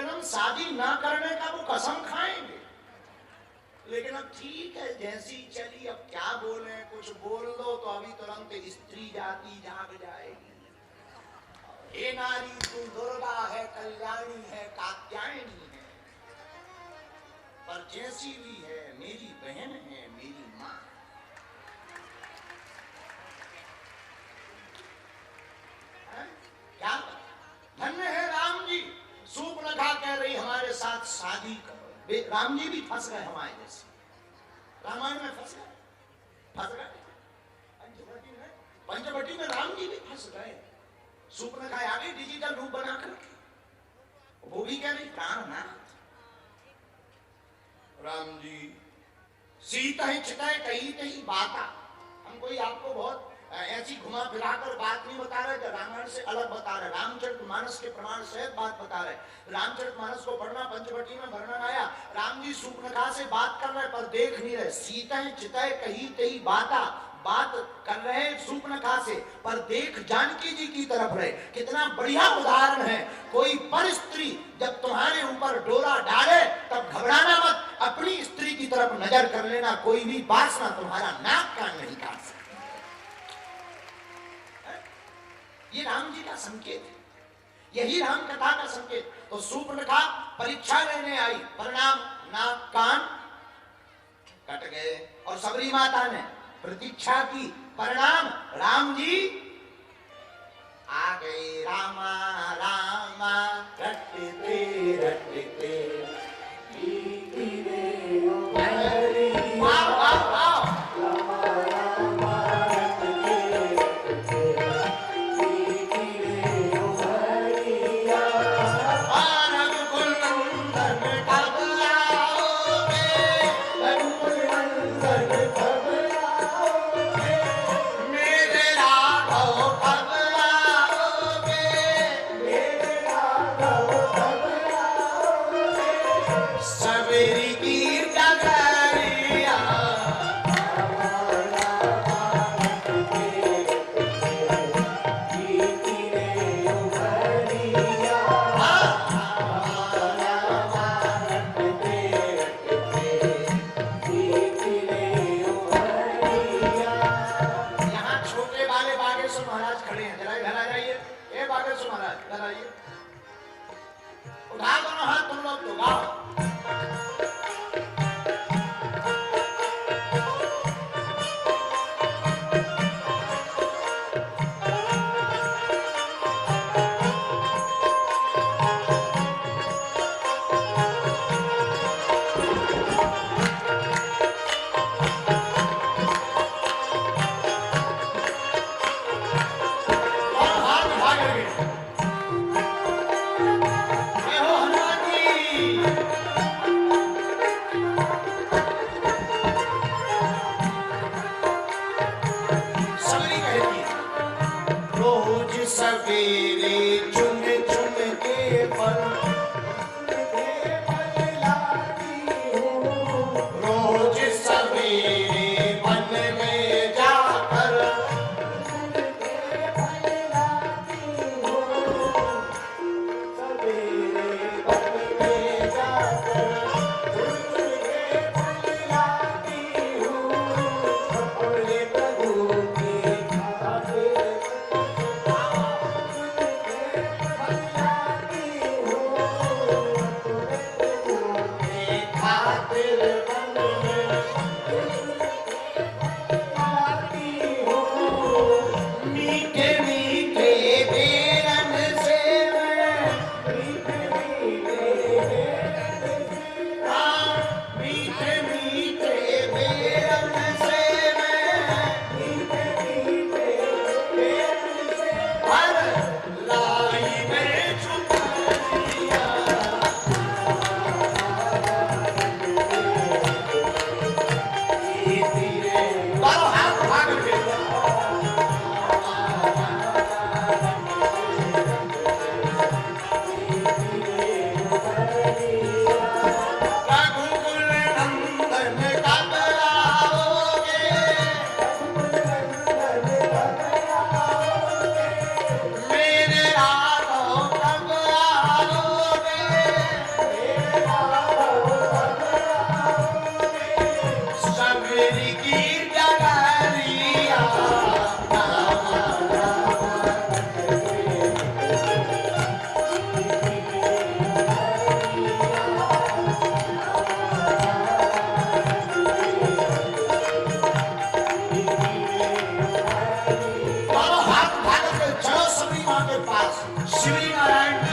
लेकिन हम शादी ना करने का वो कसम खाएंगे। लेकिन अब ठीक है, जैसी चली, अब क्या बोले, कुछ बोल दो तो अभी तुरंत स्त्री जाति जाग जाएगी। हे नारी तू दुर्गा है, कल्याणी है, कात्यायनी है, पर जैसी भी है मेरी बहन है, मेरी माँ। क्या धन्य है राम जी। सूर्पनखा कह रही हमारे साथ शादी करो। राम जी भी फंस गए हमारे जैसे, रामायण में फंस गए। पंचवटी में राम जी भी फंस गए। सूर्पनखा आ गई डिजिटल रूप बना करके, वो भी कह रही प्राणनाथ। राम जी सीता ही चिताए कही कही बाता। हम कोई आपको बहुत ऐसी घुमा फिराकर बात नहीं बता रहे, रामायण से अलग बता रहे, रामचरितमानस के प्रमाण सहित बात बता रहे। रामचरितमानस को पढ़ना, पंचवटी में वर्णन आया, राम जी सूर्पनखा से बात कर रहे पर देख नहीं रहे। सीता ही चिताए कही कही बाता, बात कर रहे सूर्पनखा से पर देख जानकी जी की तरफ रहे। कितना बढ़िया उदाहरण है। कोई पर स्त्री जब तुम्हारे ऊपर डोरा डाले तब घबराना मत, अपनी स्त्री की तरफ नजर कर लेना, कोई भी वासना तुम्हारा नाक कान नहीं काट सकती। ये राम जी का संकेत है, यही राम कथा का संकेत। तो सूर्पनखा परीक्षा लेने आई, परिणाम नाक कान कट गए। और सबरी माता ने प्रतीक्षा की, परिणाम राम जी आ गए। रामा रामा रटते रटते वाह वाह वाह। उठा दोनों हाथ तुम लोग तो गाओ। श्री नारायण की।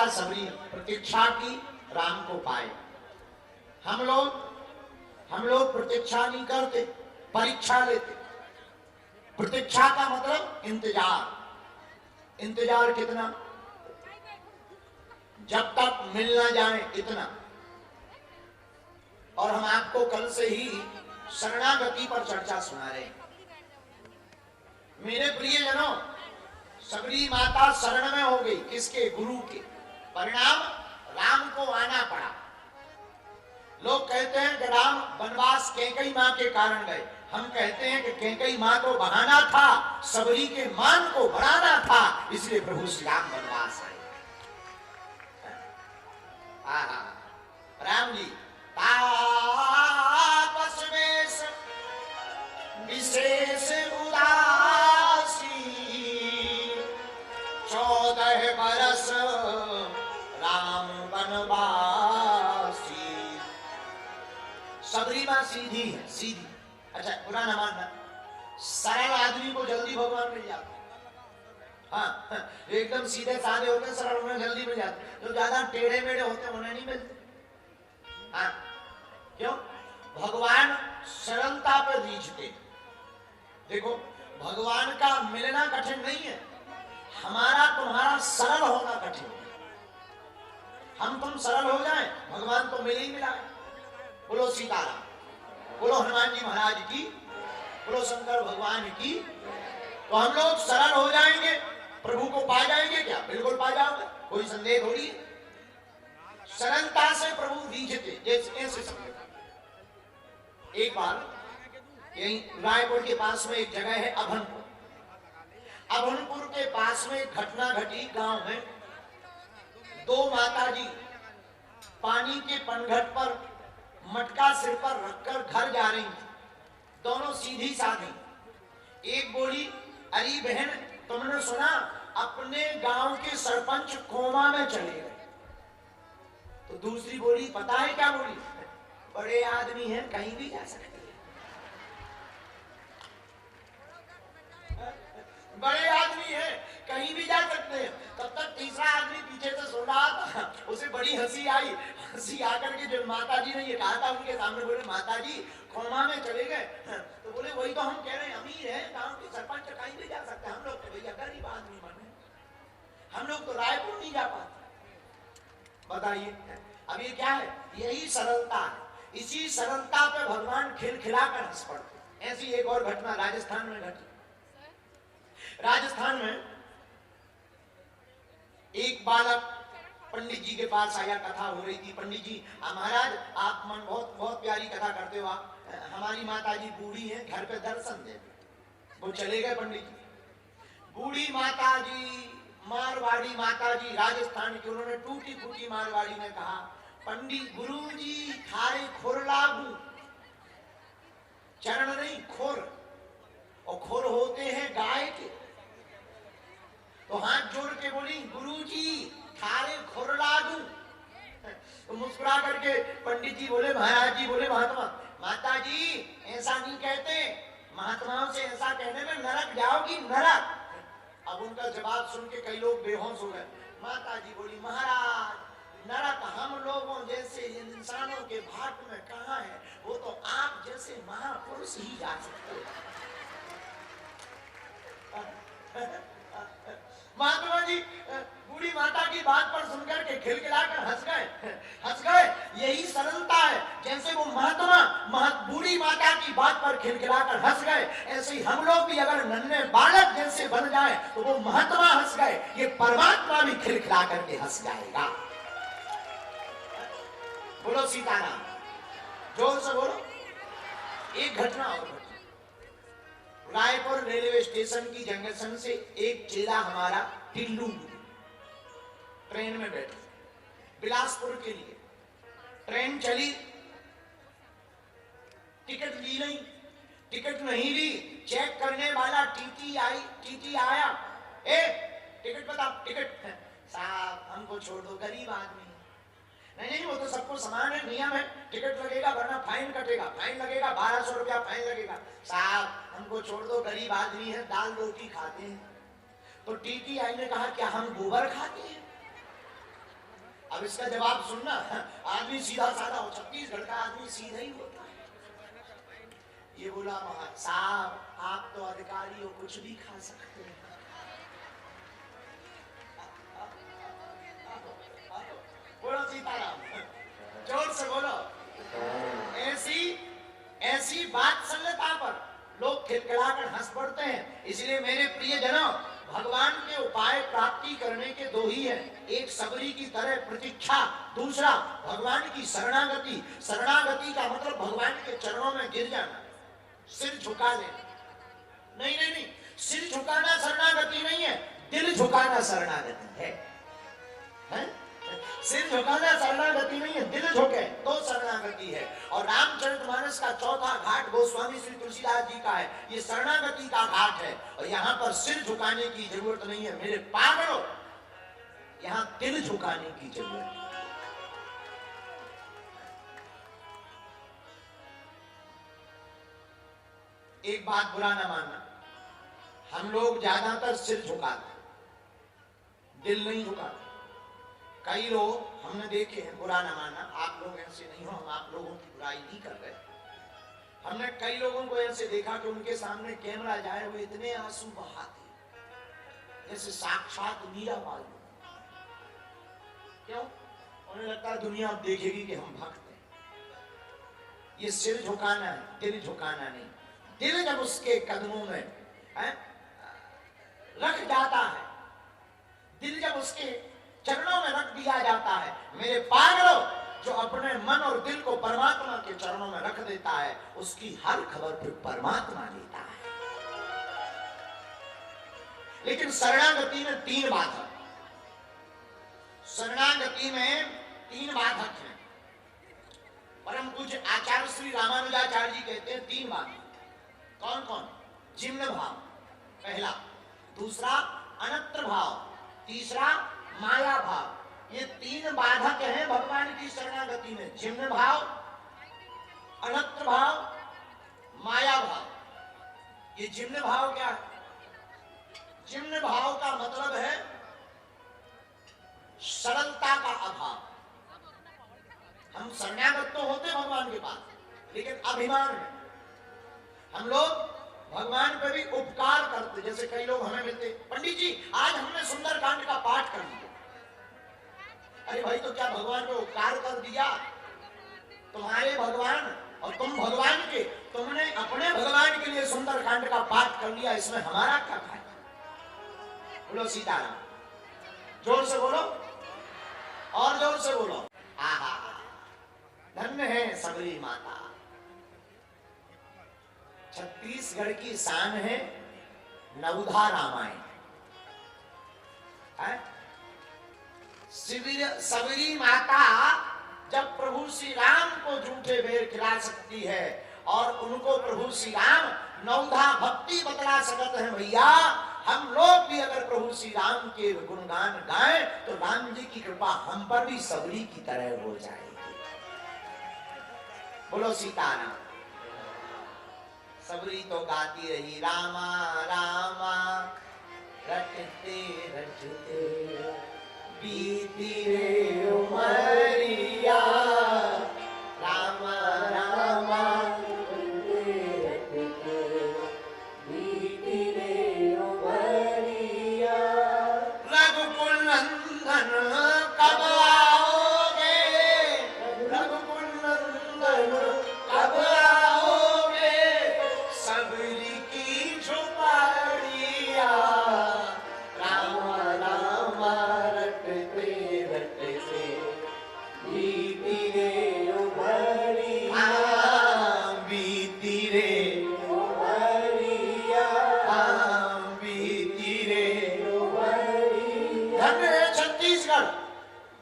सबरी प्रतीक्षा की, राम को पाए। हम लोग प्रतीक्षा नहीं करते, परीक्षा लेते। प्रतीक्षा का मतलब इंतजार। इंतजार कितना? जब तक मिल ना जाए इतना। और हम आपको कल से ही शरणागति पर चर्चा सुना रहे हैं। मेरे प्रियजनों, सबरी माता शरण में हो गई, किसके? गुरु के। परिणाम राम को आना पड़ा। लोग कहते हैं कि राम वनवास कैकेयी मां के कारण गए। हम कहते हैं कि कैकेयी मां को बहाना था, सबरी के मान को बढ़ाना था, इसलिए प्रभु श्री राम वनवास आए। राम जी तापस वेश विशेष उदासी, 14 बरस राम वनवासी। सबरी मां सीधी है, सीधी। अच्छा, बुरा ना मानना, सरल आदमी को जल्दी भगवान मिल जाता। हाँ, एकदम सीधे साधे होते हैं, सरल उन्हें जल्दी मिल जाते। जो ज्यादा टेढ़े मेढ़े होते हैं उन्हें नहीं मिलते। हाँ, क्यों? भगवान सरलता पर रीझते। देखो, भगवान का मिलना कठिन नहीं है, हमारा तुम्हारा सरल होना कठिन है। हम तुम सरल हो जाएं, भगवान तो मिल ही मिला। बोलो सीताराम, बोलो हनुमान जी महाराज की, बोलो शंकर भगवान की। तो हम लोग सरल हो जाएंगे, प्रभु को पा जाएंगे। क्या? बिल्कुल पा जाओगे, कोई संदेह थोड़ी है। सरलता से प्रभु रीझते, जैसे समझो। एक बार यही रायपुर के पास में एक जगह है अभनपुर। अभनपुर के पास में घटना घटी। गांव में 2 माताजी पानी के पनघट पर मटका सिर पर रखकर घर जा रही थी। दोनों सीधी साधी। एक बोली, अरे बहन तुमने सुना अपने गांव के सरपंच कोमा में चले गए। तो दूसरी बोली, पता है क्या बोली? बड़े आदमी हैं कहीं भी जा सकते हैं। बड़े आदमी हैं कहीं भी जा सकते हैं। तब तक तीसरा आदमी पीछे से सुन रहा था, उसे बड़ी हंसी आई। हंसी आकर के जब माता जी ने ये कहा था उनके सामने, बोले माता जी कोमा में चले गए। तो बोले वही तो हम कह रहे हैं, अमीर है गांव के सरपंच कहीं भी जा सकते हैं, हम लोग तो भैया गरीब आदमी बने, हम लोग तो रायपुर नहीं जा पाते। बताइए अब ये क्या है? यही सरलता है। इसी सरलता पे भगवान खिलखिलाकर हंस पड़ते। ऐसी एक और घटना राजस्थान में घटी। राजस्थान में एक बालक पंडित जी के पास आया, कथा हो रही थी। पंडित जी, महाराज आप मन बहुत बहुत प्यारी कथा करते हो, आप हमारी माता जी बूढ़ी हैं, घर पे दर्शन दे। वो चले गए पंडित जी। बूढ़ी माता जी, मारवाड़ी माता जी, राजस्थान की, उन्होंने टूटी फूटी मारवाड़ी में कहा, पंडित गुरु जी थारे खोर लागू, चरण नहीं खोर, और खोर होते हैं गाय के। तो हाथ जोड़ के बोली, गुरु जी थारे खोर लागू। तो मुस्कुरा करके पंडित जी बोले, महाराज जी बोले, महात्मा माता जी ऐसा नहीं कहते, महात्माओं से ऐसा कहने में नरक जाओगी, नरक। अब उनका जवाब सुन के कई लोग बेहोश हो गए। माता जी बोली, महाराज नरक हम लोगों जैसे इंसानों के भाग में कहाँ है, वो तो आप जैसे महापुरुष ही जा सकते हैं। महात्मा जी बूढ़ी माता की बात पर सुनकर के खिलखिलाकर हंस गए। यही सरलता है। जैसे वो महात्मा बूढ़ी माता की बात पर खिलखिलाकर हंस गए, ऐसे ही हम लोग भी अगर नन्हे बालक जैसे बन जाए तो वो महात्मा हंस गए, ये परमात्मा भी खिलखिला करके हंस जाएगा। बोलो सीताराम, जोर से बोलो। एक घटना और घटी। रायपुर रेलवे स्टेशन की जंक्शन से एक चेला हमारा टिल्लू ट्रेन में बैठा, बिलासपुर के लिए ट्रेन चली, टिकट ली नहीं, टिकट नहीं ली, चेक करने वाला टीटी आया, टिकट बताओ, टिकट साहब हमको छोड़ दो, गरीब आदमी। नहीं वो तो सबको समान है, नियम है, टिकट लगेगा वरना फाइन कटेगा, फाइन लगेगा 1200 रुपया फाइन लगेगा। साहब हमको छोड़ दो, गरीब आदमी है, दाल रोटी खाते हैं। तो टीटीआई ने कहा, क्या हम गोबर खाते हैं? अब इसका जवाब सुनना, आदमी सीधा साधा हो, छत्तीसगढ़ का आदमी सीधा ही होता है। ये बोला, साहब आप तो अधिकारी हो, कुछ भी खा सकते हैं। बोलो सीताराम, जोर से बोलो। ऐसी बात सरलता पर लोग खिलखिलाकर हंस पड़ते हैं। इसलिए मेरे प्रिय जनों, भगवान के उपाय प्राप्ति करने के दो ही हैं, एक सबरी की तरह प्रतीक्षा, दूसरा भगवान की शरणागति। शरणागति का मतलब भगवान के चरणों में गिर जाना, सिर झुका लेना। नहीं, सिर झुकाना शरणागति नहीं है, दिल झुकाना शरणागति है? सिर झुकाना शरणागति नहीं है, दिल झुके तो शरणागति है। और रामचरितमानस का चौथा घाट गोस्वामी श्री तुलसीदास जी का है, ये शरणागति का घाट है। और यहाँ पर सिर झुकाने की जरूरत नहीं है मेरे पागलों, यहाँ दिल झुकाने की जरूरत है। एक बात बुरा ना मानना, हम लोग ज्यादातर सिर झुकाते, दिल नहीं झुकाते। कई लोग हमने देखे हैं, बुरा ना मानना, आप लोग ऐसे नहीं हो, हम आप लोगों की बुराई नहीं कर रहे। हमने कई लोगों को ऐसे देखा कि उनके सामने कैमरा जाए वो इतने आंसू बहाते जैसे साक्षात मीराबाई। क्यों? उन्हें लगता है दुनिया अब देखेगी कि हम भक्त हैं। ये सिर झुकाना है, दिल झुकाना नहीं। दिल जब उसके कदमों में रख जाता है, दिल जब उसके चरणों में रख दिया जाता है, मेरे पागलों, जो अपने मन और दिल को परमात्मा के चरणों में रख देता है, उसकी हर खबर फिर परमात्मा लेता है। लेकिन शरणागति में 3 बाधक, शरणागति में 3 बाधक हैं। परम पूज्य आचार्य श्री रामानुजाचार्य जी कहते हैं 3 बाधक। कौन कौन? जिम्न भाव पहला, दूसरा अनत्र भाव, तीसरा माया भाव। ये तीन बाधक हैं भगवान की शरणागति में, जिम्न भाव, अनत्र भाव, माया भाव। ये जिम्न भाव क्या है? जिम्न भाव का मतलब है सरलता का अभाव। हम शरणागत तो होते भगवान के पास, लेकिन अभिमान में हम लोग भगवान पे भी उपकार करते। जैसे कई लोग हमें मिलते, पंडित जी आज हमने सुंदरकांड का पाठ कर लिया। अरे भाई, तो क्या भगवान पे उपकार कर दिया? तुम्हारे भगवान और तुम भगवान के, तुमने अपने भगवान के लिए सुंदरकांड का पाठ कर लिया, इसमें हमारा क्या फायदा? बोलो सीताराम, जोर से बोलो, और जोर से बोलो। आहा, धन्य है सबरी माता। छत्तीसगढ़ की शान है नवधा रामायण। सबरी माता जब प्रभु श्री राम को झूठे बेर खिला सकती है और उनको प्रभु श्री राम नवधा भक्ति बतला सकते हैं, भैया हम लोग भी अगर प्रभु श्री राम के गुणगान गाएं तो राम जी की कृपा हम पर भी सबरी की तरह हो जाएगी। बोलो सीताराम। सबरी तो गाती रही रामा रामा रटते रटते बीती रे उमरिया, रामा रामा रटते रटते बीती रे उमरिया। रघुकुल नंदन कब आओगे, रघुकुल नंदन कब आओगे, सबरी की झुपड़िया, रामा रामा रटते रटते बीती रे उमरिया, बीती रे उमरिया, बीती रे उमरिया। धन्य है छत्तीसगढ़,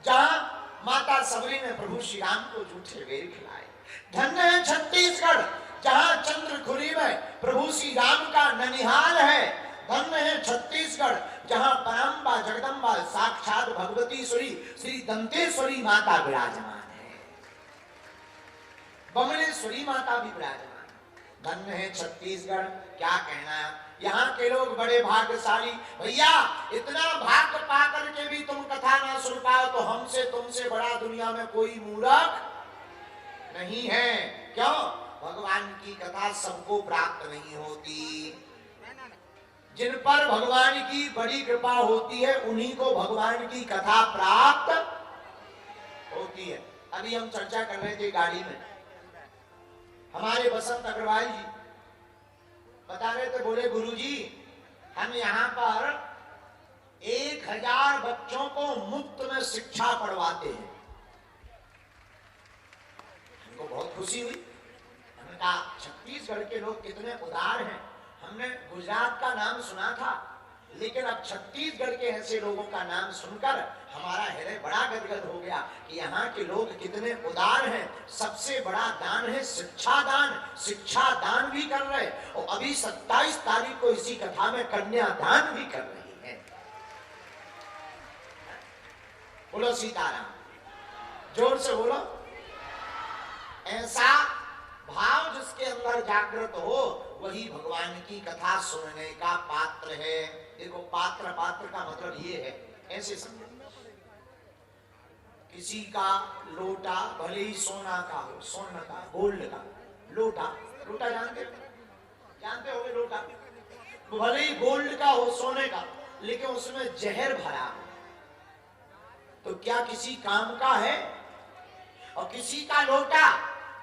जहां माता सबरी ने प्रभु श्री राम को झूठे बेर खिलाए। धन्य है छत्तीसगढ़, जहां चंद्रखुरी में प्रभु श्री राम का ननिहाल है। धन्य है छत्तीसगढ़, जहां परम्बा जगदम्बा साक्षात भगवती श्री दंतेश्वरी माता विराजमान है, बमलेश्वरी माता भी विराजमान है। धन्य है छत्तीसगढ़, क्या कहना है, यहाँ के लोग बड़े भाग्यशाली। भैया इतना भाग्य पा करके भी तुम कथा ना सुन पाओ तो हमसे तुमसे बड़ा दुनिया में कोई मूर्ख नहीं है। क्यों? भगवान की कथा सबको प्राप्त नहीं होती। जिन पर भगवान की बड़ी कृपा होती है उन्हीं को भगवान की कथा प्राप्त होती है। अभी हम चर्चा कर रहे थे गाड़ी में, हमारे बसंत अग्रवाल जी बता रहे थे, बोले गुरुजी हम यहाँ पर 1000 बच्चों को मुफ्त में शिक्षा पढ़वाते हैं। हमको बहुत खुशी हुई। हमने कहा छत्तीसगढ़ के लोग कितने उदार हैं। हमने गुजरात का नाम सुना था, लेकिन अब छत्तीसगढ़ के ऐसे लोगों का नाम सुनकर हमारा हृदय बड़ा गदगद हो गया कि यहाँ के लोग कितने उदार हैं। सबसे बड़ा दान है शिक्षा दान, शिक्षा दान भी कर रहे, और अभी 27 तारीख को इसी कथा में कन्या दान भी कर रही है। बोलो सीताराम, जोर से बोलो। ऐसा भाव जिसके अंदर जागृत हो वही भगवान की कथा सुनने का पात्र है। देखो पात्र, पात्र का मतलब ये है, ऐसे समझो, किसी का लोटा भले ही सोना का हो, स्वर्ण का, गोल्ड का लोटा, लोटा जानते होगे लोटा, भले ही गोल्ड का हो, सोने का, लेकिन उसमें जहर भरा हो तो क्या किसी काम का है? और किसी का लोटा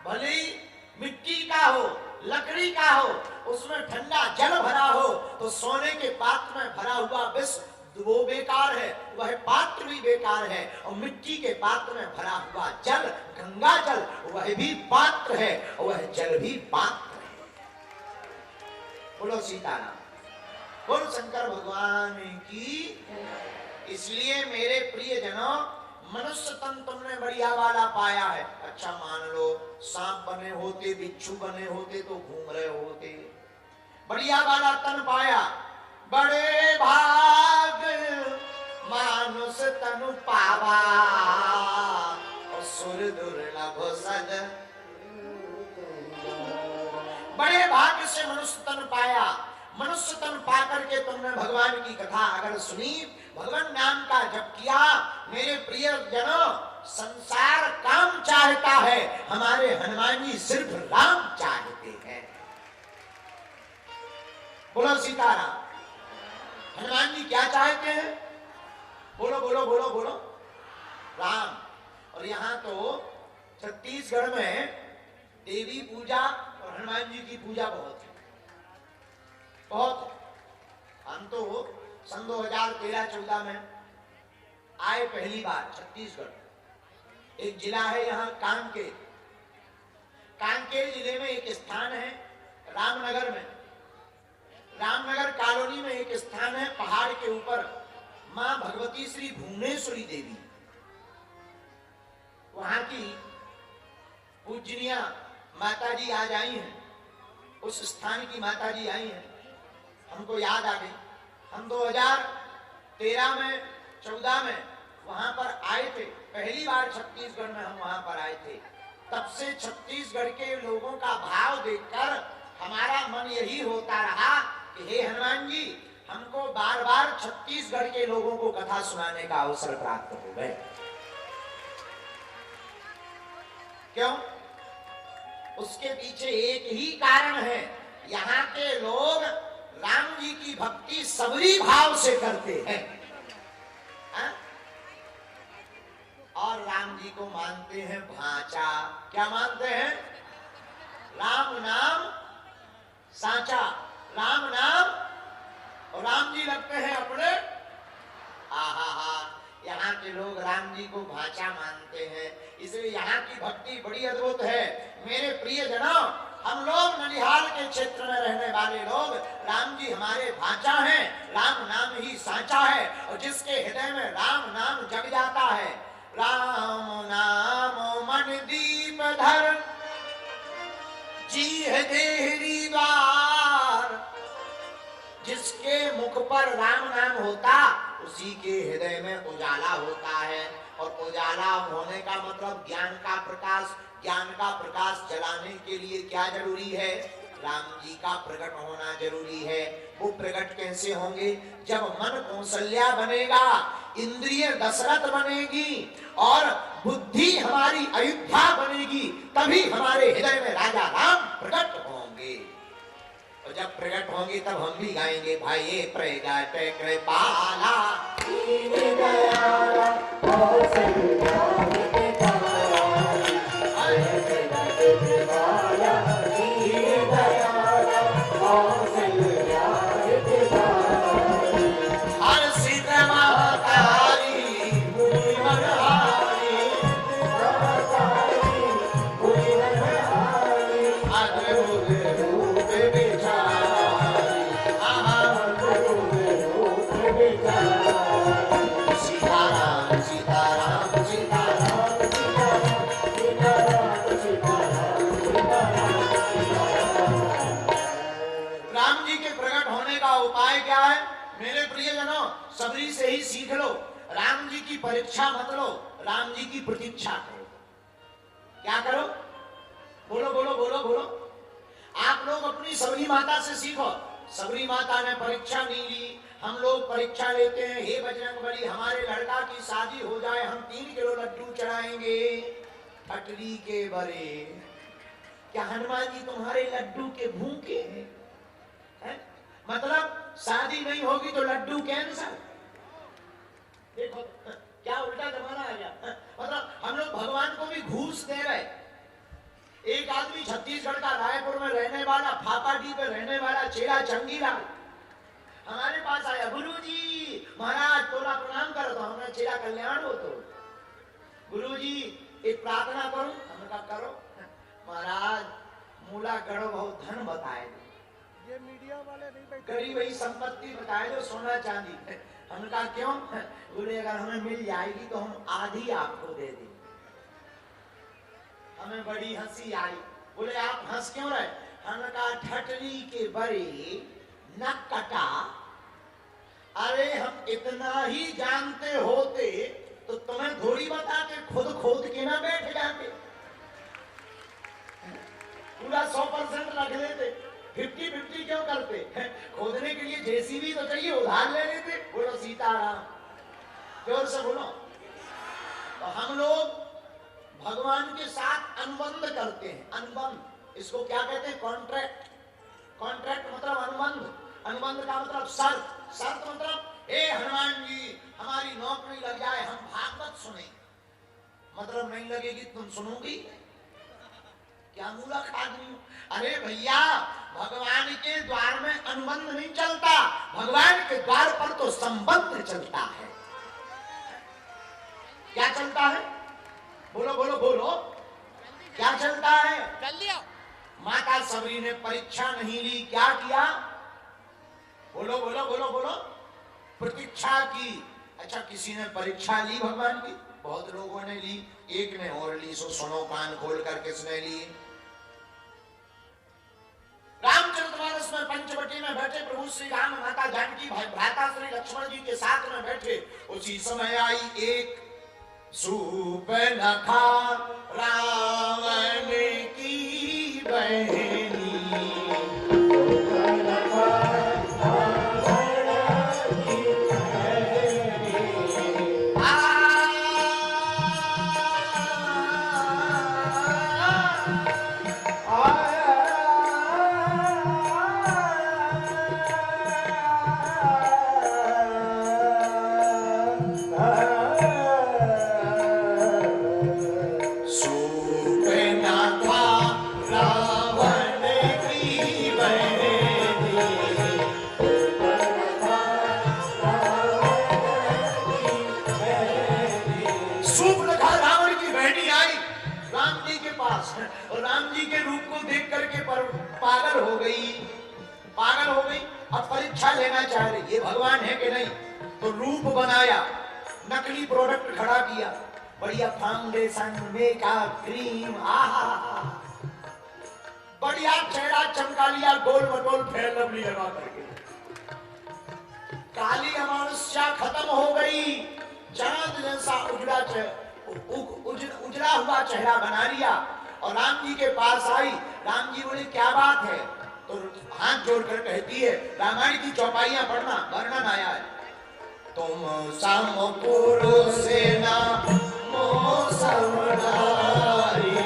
भले ही मिट्टी का हो, लकड़ी का हो, उसमें ठंडा जल भरा हो तो सोने के पात्र में भरा हुआ विष वो बेकार है, वह पात्र भी बेकार है। और मिट्टी के पात्र में भरा हुआ जल, गंगा जल, वह भी पात्र है और वह जल भी पात्र है। बोलो सीताराम, बोलो शंकर भगवान की। इसलिए मेरे प्रिय जनों, मनुष्य तन तुमने बढ़िया वाला पाया है। अच्छा मान लो सांप बने होते, बिच्छू बने होते तो घूम रहे होते। बढ़िया वाला तन पाया, बड़े भाग मानुष तनु पावा, और सुर दुर्लभ सज। बड़े भाग्य से मनुष्य तन पाया। मनुष्य तन पाकर के तुमने भगवान की कथा अगर सुनी, भगवान नाम का जप किया, मेरे प्रिय जनों, संसार काम चाहता है, हमारे हनुमान जी सिर्फ राम चाहते हैं। बोलो सीताराम। हनुमान जी क्या चाहते हैं? बोलो बोलो बोलो बोलो, राम। और यहाँ तो छत्तीसगढ़ में देवी पूजा और हनुमान जी की पूजा बहुत है, बहुत। हम तो सन 2013-14 में आए पहली बार छत्तीसगढ़। एक जिला है यहाँ कांकेर। कांकेर जिले में एक स्थान है रामनगर में, रामनगर कॉलोनी में एक स्थान है पहाड़ के ऊपर, मां भगवती श्री भुवनेश्वरी देवी, वहां की पूजनीय माता जी आज आई हैं। उस स्थान की माता जी आई हैं, हमको याद आ गई। हम 2013 में 14 में वहां पर आए थे, पहली बार छत्तीसगढ़ में हम वहां पर आए थे। तब से छत्तीसगढ़ के लोगों का भाव देखकर हमारा मन यही होता रहा कि हे हनुमान जी, हमको बार बार छत्तीसगढ़ के लोगों को कथा सुनाने का अवसर प्राप्त हो गए। क्यों? उसके पीछे एक ही कारण है, यहाँ के लोग राम जी की भक्ति सबरी भाव से करते हैं। हा? और राम जी को मानते हैं भांचा। क्या मानते हैं? राम नाम साचा, राम नाम, और राम जी लगते हैं अपने। यहाँ के लोग राम जी को भांचा मानते हैं, इसलिए यहाँ की भक्ति बड़ी अद्भुत है। मेरे प्रिय जनों, हम लोग ननिहाल के क्षेत्र में रहने वाले लोग, राम जी हमारे भांचा हैं, राम नाम ही साचा है। और जिसके हृदय में राम नाम जग जाता है, राम नाम मन दीप धर जी है देहरी बार। जिसके मुख पर राम नाम होता, उसी के हृदय में उजाला होता है। और उजाला होने का मतलब ज्ञान का प्रकाश। ज्ञान का प्रकाश जलाने के लिए क्या जरूरी है? राम जी का प्रकट होना जरूरी है। वो प्रकट कैसे होंगे? जब मन कौशल्या बनेगा, इंद्रिय दशरथ बनेगी और बुद्धि हमारी अयोध्या बनेगी, तभी हमारे हृदय में राजा राम प्रकट होंगे। और जब प्रकट होंगे तब हम भी गाएंगे, भाई प्रगट कृपाला सबरी से ही सीख लो। राम जी की परीक्षा मत लो, राम जी की प्रतीक्षा करो। क्या करो? बोलो बोलो बोलो बोलो। आप लोग अपनी सबरी माता से सीखो। सबरी माता ने परीक्षा नहीं ली, हम लोग परीक्षा लेते हैं। हे बजरंगबली, हमारे लड़का की शादी हो जाए, हम 3 किलो लड्डू चढ़ाएंगे ठटरी के बरे। क्या हनुमान जी तुम्हारे लड्डू के भूखे हैं? मतलब शादी नहीं होगी तो लड्डू कैंसर। देखो क्या उल्टा जमाना आ गया। मतलब हम लोग भगवान को भी घूस दे रहे। एक आदमी छत्तीसगढ़ का रायपुर में रहने वाला, फापाडी पे रहने वाला चेला चंगीलाल हमारे पास आया। गुरुजी महाराज तोला प्रणाम करो। तो हमने चेला कल्याण हो तो गुरुजी एक प्रार्थना करूं। हमने कहा करो। महाराज मूला गढ़ो बहुत धन बताए, ये मीडिया वाले नहीं बैठे, गरीब वही संपत्ति बताए दो, सोना चांदी। हमने कहा क्यों? बोले अगर हमें मिल जाएगी तो हम आधी आपको दे देंगे। हमें बड़ी हंसी आई। बोले आप हंस क्यों रहे? हनका ठटरी के बड़े न कटा। अरे हम इतना ही जानते होते तो तुम्हें थोड़ी बताते, खुद खोद के ना बैठ जाते। पूरा 100% रख लेते, 50-50 क्यों करते? खोदने के लिए जेसीबी तो चाहिए, उधार ले लेते। बोलो सीताराम, जोर से बोलो। तो हम लोग भगवान के साथ अनुबंध करते हैं। अनुबंध, इसको क्या कहते हैं? कॉन्ट्रैक्ट। कॉन्ट्रैक्ट मतलब अनुबंध। अनुबंध का मतलब शर्त। शर्त मतलब, हे हनुमान जी हमारी नौकरी लग जाए, हम भागवत सुने। मतलब नहीं लगेगी तुम सुनोगी? क्या मूर्ख आदमी हो। अरे भैया, भगवान के द्वार में अनुबंध नहीं चलता, भगवान के द्वार पर तो संबंध चलता है। क्या चलता है? बोलो बोलो बोलो, क्या चलता है? कर लिया। माता सबरी ने परीक्षा नहीं ली, क्या किया? बोलो बोलो बोलो बोलो, प्रतीक्षा की। अच्छा, किसी ने परीक्षा ली भगवान की? बहुत लोगों ने ली। एक ने और ली, सो सुनो कान खोल कर, किसने ली? रामचरितमानस में पंचवटी में बैठे प्रभु श्री राम माता जानकी भाई भ्राता श्री लक्ष्मण जी के साथ में बैठे। उसी समय आई एक सूर्पनखा रावण की बहनी। और राम जी के रूप को देख करके पागल हो गई। पागल हो गई, अब परीक्षा लेना चाह रही, ये भगवान है कि नहीं। तो रूप बनाया, नकली प्रोडक्ट खड़ा किया, बढ़िया फाउंडेशन, मेकअप, क्रीम, आहा, बढ़िया चेहरा चमका लिया, गोल मटोल फेयर लवली लगा करके। काली अमावस्या खत्म हो गई, चांद जैसा उजड़ा हुआ चेहरा बना लिया और राम जी के पास आई। राम जी बोले क्या बात है? तो हाथ जोड़कर कहती है, रामायण की चौपाइयां पढ़ना, वर्णन आया है, तुम सम पुरुष सेना मो समनारी,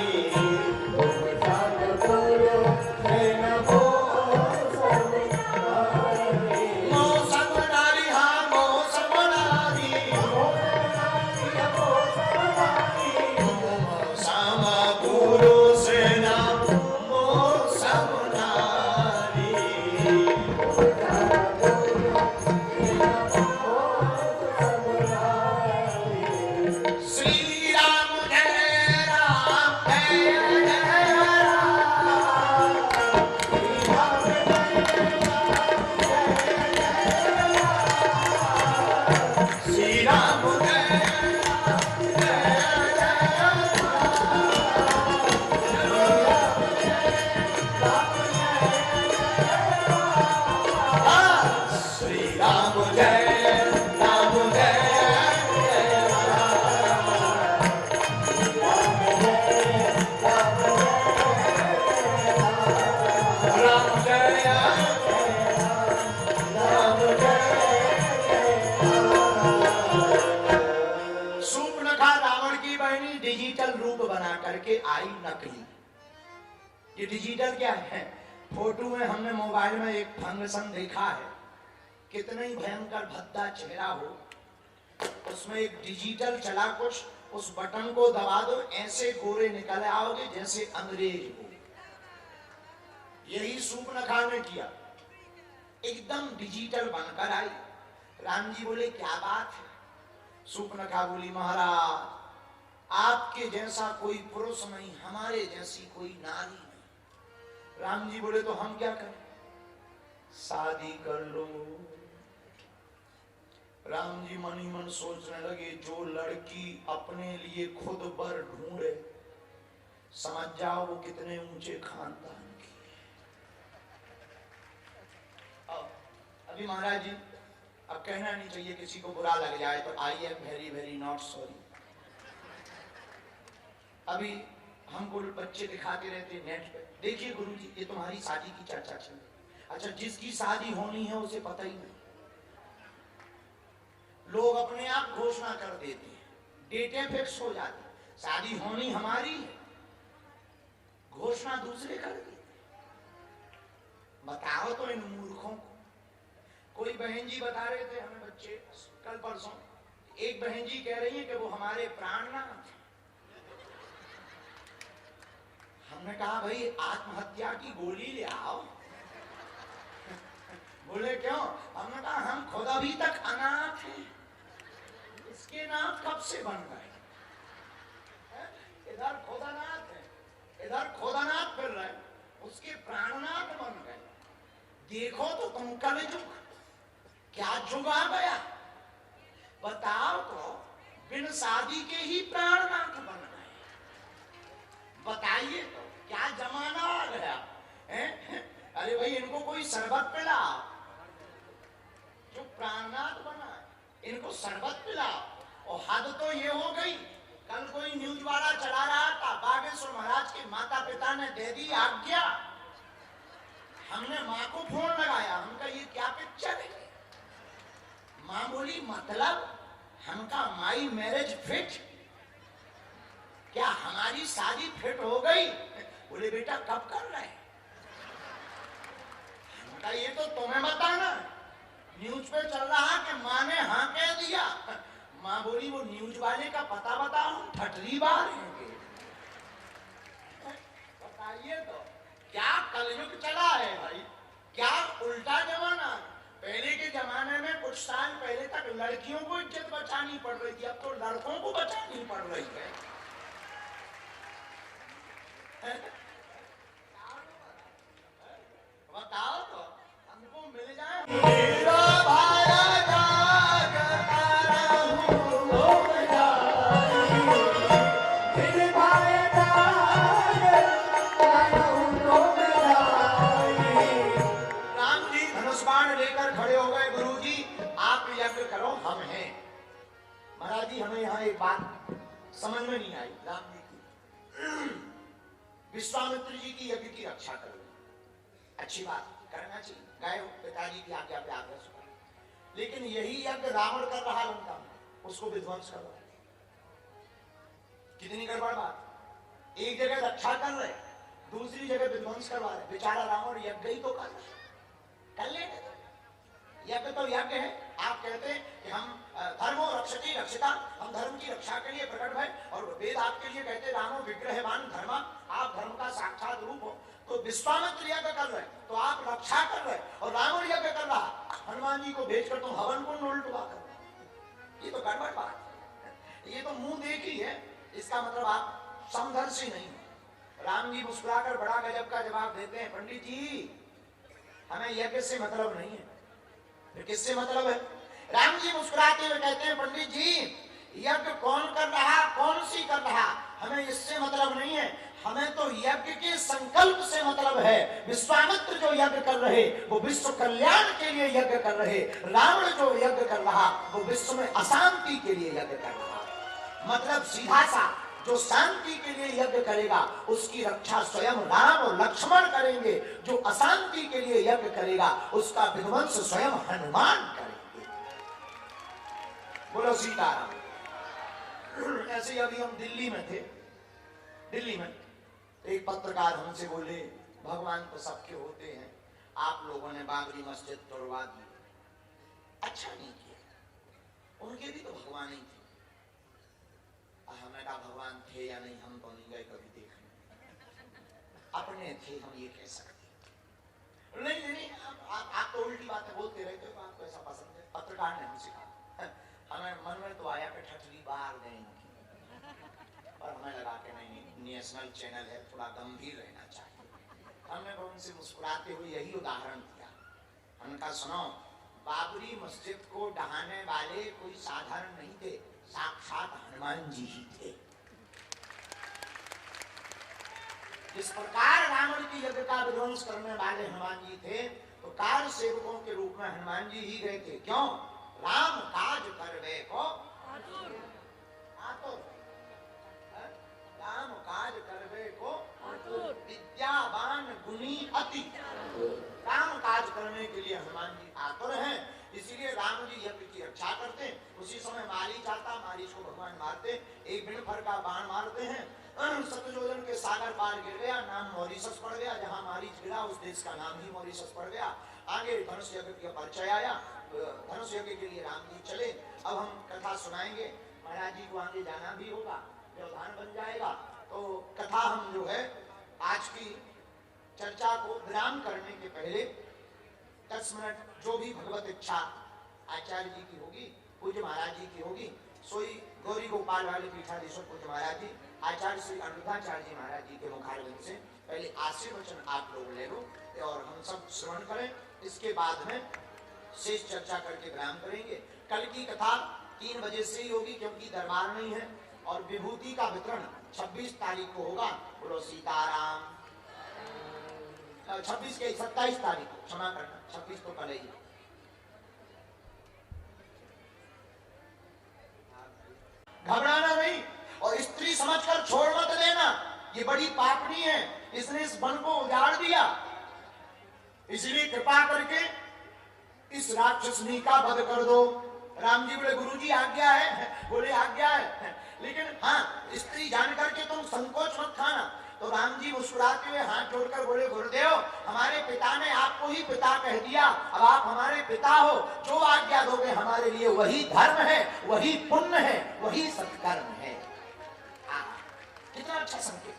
करके आई नकली। ये डिजिटल क्या है? फोटो में हमने मोबाइल में एक फंक्शन देखा है, कितने ही भयंकर भद्दा चेहरा हो, उसमें एक डिजिटल चला कुछ, उस बटन को दबा दो, ऐसे गोरे निकल आओगे जैसे अंग्रेज हो। यही सूर्पनखा ने किया, एकदम डिजिटल बनकर आई। राम जी बोले क्या बात है? सूर्पनखा बोली महाराज आपके जैसा कोई पुरुष नहीं, हमारे जैसी कोई नारी नहीं। राम जी बोले तो हम क्या करें? शादी कर लो। राम जी मन ही मन सोचने लगे, जो लड़की अपने लिए खुद बर ढूंढे, समझ जाओ वो कितने ऊंचे खानदान की। अभी महाराज जी, अब कहना नहीं चाहिए किसी को बुरा लग जाए, तो I am very very not sorry. अभी हमको बच्चे दिखाते रहते नेट पे, देखिए गुरुजी ये तुम्हारी शादी की चर्चा चल रही। अच्छा, जिसकी शादी होनी है उसे पता ही नहीं, लोग अपने आप घोषणा कर देते हैं, डेटें फिक्स हो जाती, शादी होनी हमारी है, घोषणा दूसरे कर देते। बताओ तो इन मूर्खों को। कोई बहन जी बता रहे थे हमें बच्चे कल परसों, एक बहन जी कह रही है कि वो हमारे प्राणनाथ हैं। हमने कहा भाई आत्महत्या की गोली ले आओ। बोले क्यों? हमने कहा हम खुद अभी तक अनाथ हैं, इसके नाथ कब से बन गए? इधर खुद अनाथ है, इधर खुद अनाथ फिर रहे, उसके प्राणनाथ बन गए। देखो तो तुम कल जुग क्या जुग आ गया? बताओ तो, बिन शादी के ही प्राणनाथ बन गए। बताइए तो क्या जमाना आ गया है? अरे भाई इनको कोई शरबत पिलाओ, जो प्राणनाथ बना है इनको शरबत पिलाओ। और हद तो ये हो गई, कल कोई न्यूज वाला चला रहा था, बागेश्वर महाराज के माता पिता ने दे दी आज्ञा। हमने माँ को फोन लगाया, हमका ये क्या पिक्चर है? माँ बोली मतलब? हमका माई मैरिज फिट, क्या हमारी शादी फिट हो गई? बोले बेटा कब कर रहे हैं? हमका ये तो तुम्हें बताना, न्यूज पे चल रहा कि माँ ने हाँ कह दिया। माँ बोली वो न्यूज वाले का पता बताओ, ठटरी बार हैं। बताइए तो क्या कलयुग चला है भाई, क्या उल्टा जमाना। पहले के जमाने में कुछ साल पहले तक लड़कियों को इज्जत बचानी पड़ रही थी, अब तो लड़कों को बचानी पड़ रही है। बताओ तो हमको मिल जाए। महाराज जी हमें यहाँ एक बात समझ में नहीं आई, राम जी की विश्वामित्र जी की यज्ञ की रक्षा करो, अच्छी बात करना चाहिए, गए पिताजी की आज्ञा पे आगे सुना। लेकिन यही यज्ञ रावण कर रहा लंका में, उसको विध्वंस कर रहा। कितनी गड़बड़ बात, एक जगह रक्षा कर रहे, दूसरी जगह विध्वंस करवा रहे। बेचारा रावण यज्ञ ही तो कर रहे, कर लेंगे। यज्ञ तो यज्ञ है। आप कहते हैं कि हम धर्मो रक्षति रक्षिता, हम धर्म की रक्षा के लिए प्रकट है, और वेद आपके लिए कहते रामो विग्रहवान धर्मा, आप धर्म का साक्षात रूप हो। तो विश्वामित्र यज्ञ कर रहे, तो आप रक्षा कर रहे, और रावण यज्ञ कर रहा, हनुमान जी को भेजकर तुम हवन कुंड उल्टवा कर। ये तो गड़बड़ बात है, ये तो मुंह देखी है, इसका मतलब आप समदर्शी नहीं हो। राम जी मुस्कुराकर बड़ा गजब का जवाब देते हैं, पंडित जी हमें यज्ञ से मतलब नहीं है। फिर किससे मतलब है? राम जी मुस्कुराते हुए कहते हैं, पंडित जी यज्ञ कौन कर रहा, कौन सी कर रहा, हमें इससे मतलब नहीं है, हमें तो यज्ञ के संकल्प से मतलब है। विश्वामित्र जो यज्ञ कर रहे वो विश्व कल्याण के लिए यज्ञ कर रहे, रावण जो यज्ञ कर रहा वो विश्व में अशांति के लिए यज्ञ कर रहा। मतलब सीधा सा, जो शांति के लिए यज्ञ करेगा उसकी रक्षा स्वयं राम और लक्ष्मण करेंगे, जो अशांति के लिए यज्ञ करेगा उसका विध्वंस स्वयं हनुमान करेंगे। बोलो सीताराम। ऐसे अभी हम दिल्ली में थे, दिल्ली में एक पत्रकार हमसे बोले, भगवान तो सबके होते हैं, आप लोगों ने बाबरी मस्जिद तोड़वा दी, अच्छा नहीं किया, उनके भी तो भगवान ही थे। हमने कहा भगवान थे या नहीं हम तो नहीं गए कभी देखने, अपने थे हम ये कह सकते। नहीं नहीं आप तो उल्टी बातें बोलते रहते हो, आपको ऐसा पसंद है। पत्रकार ने हमसे कहा, हमें मन में तो आया कि ठठरी बाहर गए, और हमें लगा कि नहीं नेशनल चैनल है, थोड़ा गंभीर रहना चाहिए। हमने उनसे मुस्कुराते हुए यही उदाहरण दिया, हमने कहा सुनो, बाबरी मस्जिद को ढहाने वाले कोई साधारण नहीं थे, साक्षात हनुमान जी ही थे। जिस प्रकार रावण की यज्ञ का विध्वंस करने वाले हनुमान जी थे, तो कार सेवकों के रूप में हनुमान जी ही गए थे। क्यों? राम काज करवे को आतुर, राम काज करवे को विद्यावान गुणी अति। राम काज करने के लिए हनुमान जी आतुर हैं, इसीलिए राम जी यज्ञ की रक्षा करते हैं। उसी समय मारीच आता, मारीच को भगवान मारते, एक बिन फर का बाण मारते हैं, सतजोधन के सागर पार गिर गया, नाम मॉरिशस पड़ गया। जहां मारीच गिरा उस देश का नाम ही मॉरिशस पड़ गया। आगे धनुष यज्ञ का परिचय आया, धनुष यज्ञ के लिए राम जी चले। अब हम कथा सुनाएंगे, महाराज जी को आगे जाना भी होगा, व्यवधान बन जाएगा। तो कथा हम जो है आज की चर्चा को विराम करने के पहले 10 मिनट जो भी भगवत इच्छा आचार्य जी की होगी, पूज्य महाराज जी की होगी, सोई गौरी गोपाल वाले पीठाधीश्वर पूज्य महाराज जी, आचार्य श्री अनिरुद्धाचार्य जी महाराज जी के मुखारविंद से पहले आशीर्वचन आप लोग ले लो और हम सब श्रवण करें। इसके बाद में शेष चर्चा करके विराम करेंगे। कल की कथा 3 बजे से ही होगी, क्योंकि दरबार नहीं है और विभूति का वितरण 26 तारीख को होगा। बोलो सीताराम। 26 के 27 तारीख को, क्षमा करना, 26 तो कल ही। घबराना नहीं और स्त्री समझकर छोड़ मत देना, ये बड़ी पापनी है, इसने इस वन को उजाड़ दिया। इसलिए कृपा करके इस राक्षसनी का वध कर दो। राम जी बोले गुरु जी आज्ञा है, बोले आज्ञा है, लेकिन हाँ स्त्री जान करके तुम संकोच मत खाना। तो राम जी मुस्कुराते हुए हाथ जोड़कर बोले गुरुदेव, हमारे पिता ने आपको ही पिता कह दिया, अब आप हमारे पिता हो, जो आज्ञा दोगे हमारे लिए वही धर्म है, वही पुण्य है, वही सत्कर्म है। कितना अच्छा संकेत,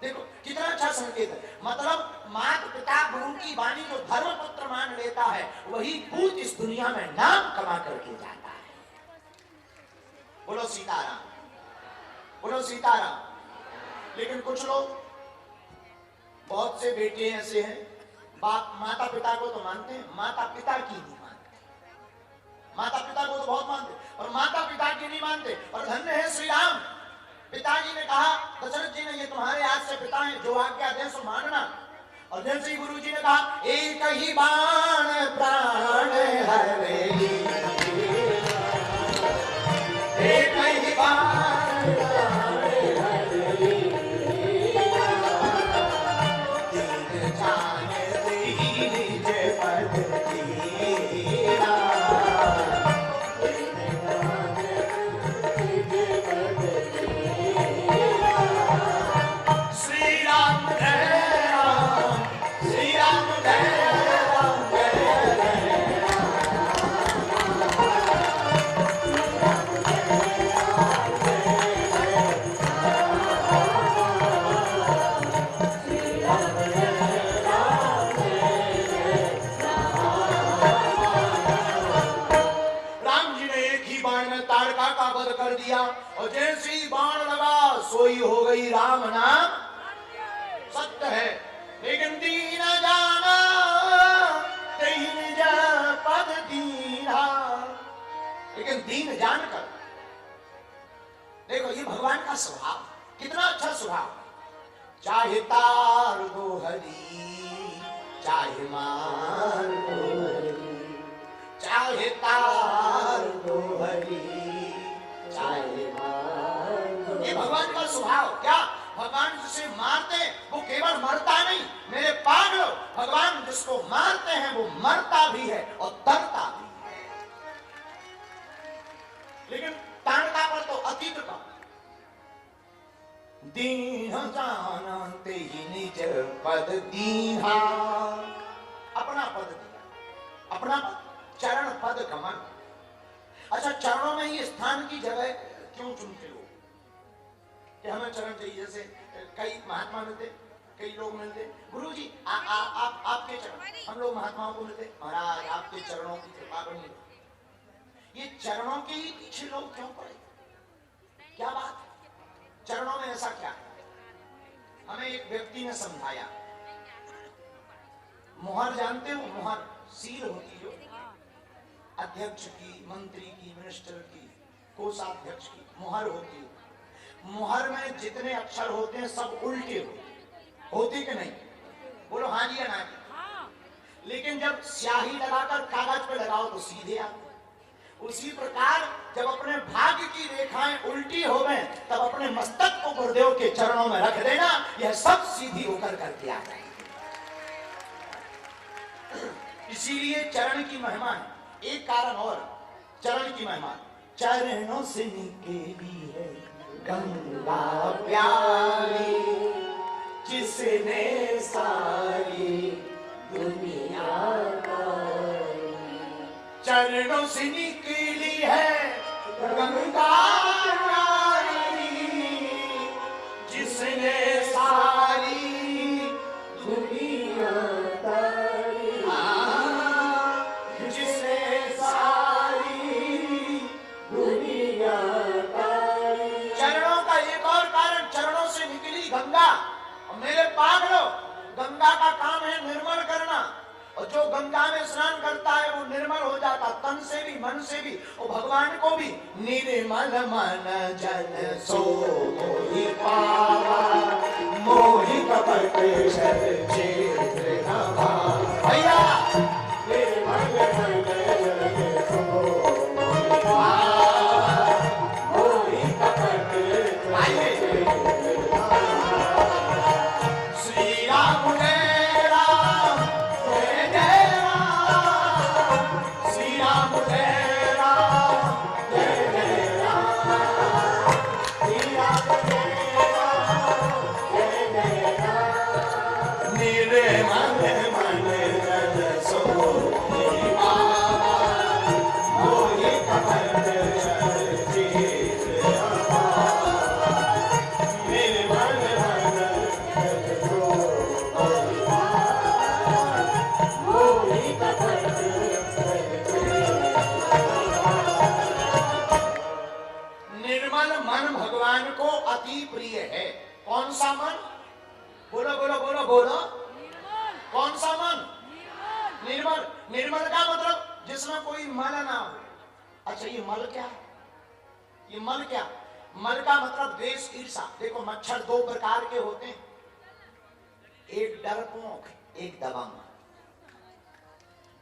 देखो कितना अच्छा संकेत है। मतलब माता पिता गुरु की वाणी जो धर्म पुत्र मान लेता है, वही पूत इस दुनिया में नाम कमा करके जाता है। बोलो सीताराम, बोलो सीताराम। लेकिन कुछ लोग, बहुत से बेटे ऐसे हैं, बाप माता पिता को तो मानते हैं, माता पिता की नहीं मानते। माता पिता को तो बहुत मानते और माता पिता की नहीं मानते। और धन्य है श्री राम, पिताजी ने कहा, दशरथ जी ने, ये तुम्हारे हाथ से पिता है, जो आज्ञा दे सो मानना। और जैसे ही गुरु जी ने कहा, एक ही बाण प्राण हरेगी, एक ही बाण प्राण हरेगी, दीन जान दीन जय पद दीना, और जैसे ही बाण लगा सोई हो गई राम नाम सत्य है। लेकिन दीन जाना दीन जा पद दीना, लेकिन दीन जानकर देखो ये भगवान का स्वभाव, कितना अच्छा स्वभाव। चाहे तार दो हरी, चाहे मार दो हरी, चाहे तार दो हरी, ये भगवान का स्वभाव। क्या भगवान जिसे मारते वो केवल मरता नहीं, मेरे पागल, भगवान जिसको मारते हैं वो मरता भी है और तरता भी है। लेकिन ताड़का पर तो अतीत का दीन जानते ही निज पद दीहा, अपना पद दिया, अपना पद, चरण पद कमल। अच्छा, चरणों में ये स्थान की जगह क्यों चुनते हो कि हमें चरण चाहिए? जैसे कई महात्मा मिलते, कई लोग मिलते, गुरु जी आपके चरण, हम लोग महात्माओं को मिलते, महाराज आपके चरणों की कृपा बनी। ये चरणों के ही पीछे लोग क्यों पड़े? क्या बात है? चरणों में ऐसा क्या है? हमें एक व्यक्ति ने समझाया। मुहर जानते हो? मुहर सील होती जो अध्यक्ष की, मंत्री की, मिनिस्टर की, कोषाध्यक्ष की मुहर होती है। मुहर में जितने अक्षर होते हैं सब उल्टे होते कि नहीं? बोलो हाँ जी या ना जी? लेकिन जब स्याही लगाकर कागज पे लगाओ तो सीधे आते। उसी प्रकार जब अपने भाग्य की रेखाएं उल्टी हो गए तब अपने मस्तक को गुरुदेव के चरणों में रख देना, यह सब सीधी होकर करके आ जाएगी। इसीलिए चरण की महिमा है। एक कारण और, चरण की महिमा, चरणों से निकली है गंगा प्यारी, जिसने सारी दुनिया तारी। चरणों से निकली है गंगा प्यारी, जिसने सारी दुनिया तारी। जिसने सारी दुनिया तारी। चरणों का एक और कारण, चरणों से निकली गंगा। और मेरे पागलों, गंगा का काम है निर्मल करना, और जो गंगा में स्नान करता है वो निर्मल हो जाता, तन से भी मन से भी, और भगवान को भी। निर्मल मन जन सो मोहि पावा, मोहि कपट चेत्र न भावा। भैया निर्मल मन जन सो मोहि पावा, मोहि कपट चेत्र न भावा। श्री राम जय राम जय जय राम, श्री राम जय राम जय जय राम, श्री राम जय राम जय जय राम। निर्मल मन जन सो मोहि पावा, मोहि कपट चेत्र न भावा। निर्मल मन जन सो मोहि पावा, मोहि कपट निर्मल मन भगवान को अति प्रिय है। कौन सा मन? बोलो बोलो बोलो बोलो। कौन सा मन? निर्मल। निर्मल का मतलब जिसमें कोई मल ना हो। अच्छा, ये मल क्या है? ये मल क्या? मल का मतलब द्वेष, ईर्षा। देखो, मच्छर दो प्रकार के होते हैं, एक डरपोक, एक दबंग।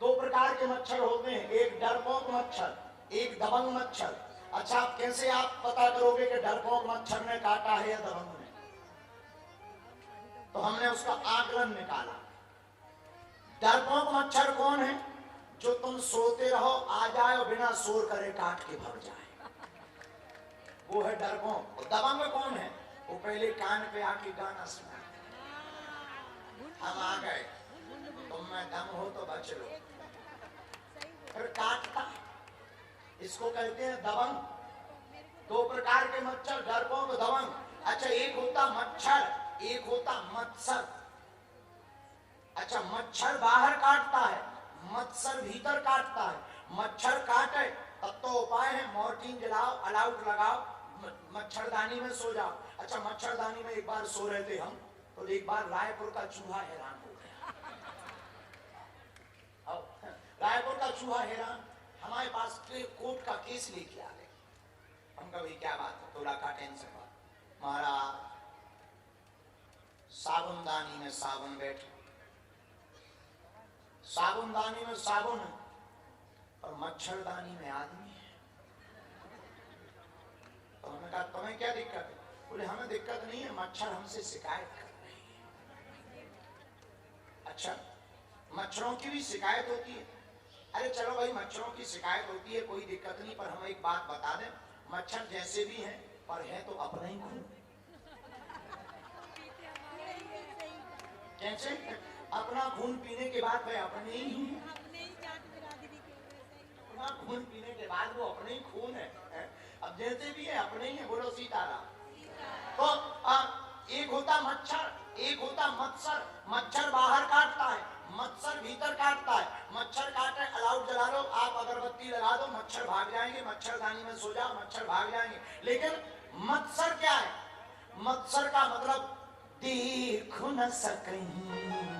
दो प्रकार के मच्छर होते हैं, एक डरपोक मच्छर, एक दबंग मच्छर। अच्छा, आप कैसे आप पता करोगे कि डरपोक मच्छर ने काटा है या दबंग ने? तो हमने उसका आकलन निकाला। डरपोक मच्छर कौन है? जो तुम सोते रहो आ जाए और बिना शोर करे काट के भाग जाए, वो है डरपोक। और दबंग कौन है? वो पहले कान पे आके गाना सुना, हम आ गए, तुम में दम हो तो बच लो, फिर काटता। इसको कहते हैं दबंग। दो प्रकार के मच्छर, डरपोक, दबंग। अच्छा, एक होता मच्छर, एक होता मत्सर। अच्छा, मच्छर बाहर काटता है, मत्सर भीतर काटता है। मच्छर काटे तब तो उपाय है, मॉर्टिन जलाओ, अलाउट लगाओ, मच्छरदानी में सो जाओ। अच्छा, मच्छरदानी में एक बार सो रहे थे हम, तो एक बार रायपुर का चूहा हैरान हो गया। रायपुर का चूहा हैरान, हमारे पास कोर्ट का केस लेके आ गए। हम कहा, भाई क्या बात है? तोला का टेंशन बात। महाराज, साबुनदानी में साबुन बैठे, साबुनदानी में साबुन है और मच्छरदानी में आदमी है। तो हमने कहा, तुम्हें क्या दिक्कत है? बोले, हमें दिक्कत नहीं है, मच्छर हमसे शिकायत कर रहे हैं। अच्छा, मच्छरों की भी शिकायत होती है? अरे चलो भाई, मच्छरों की शिकायत होती है, कोई दिक्कत नहीं, पर हम एक बात बता दें, मच्छर जैसे भी हैं पर है तो अपना ही खून। कैसे? अपना खून पीने के बाद वह अपने ही हैं। अपना खून पीने के बाद वो अपने ही खून है। अब जैसे भी है अपने ही है। बोलो सीताराम। तो एक होता मच्छर, एक होता मत्सर। मच्छर बाहर काटता है, मत्सर भीतर काटता है। मच्छर काटे, अलाउट जला लो, आप अगरबत्ती लगा दो, मच्छर भाग जाएंगे। मच्छरदानी में सो जाओ, मच्छर भाग जाएंगे। लेकिन मत्सर क्या है? मत्सर का मतलब देख न सकहीं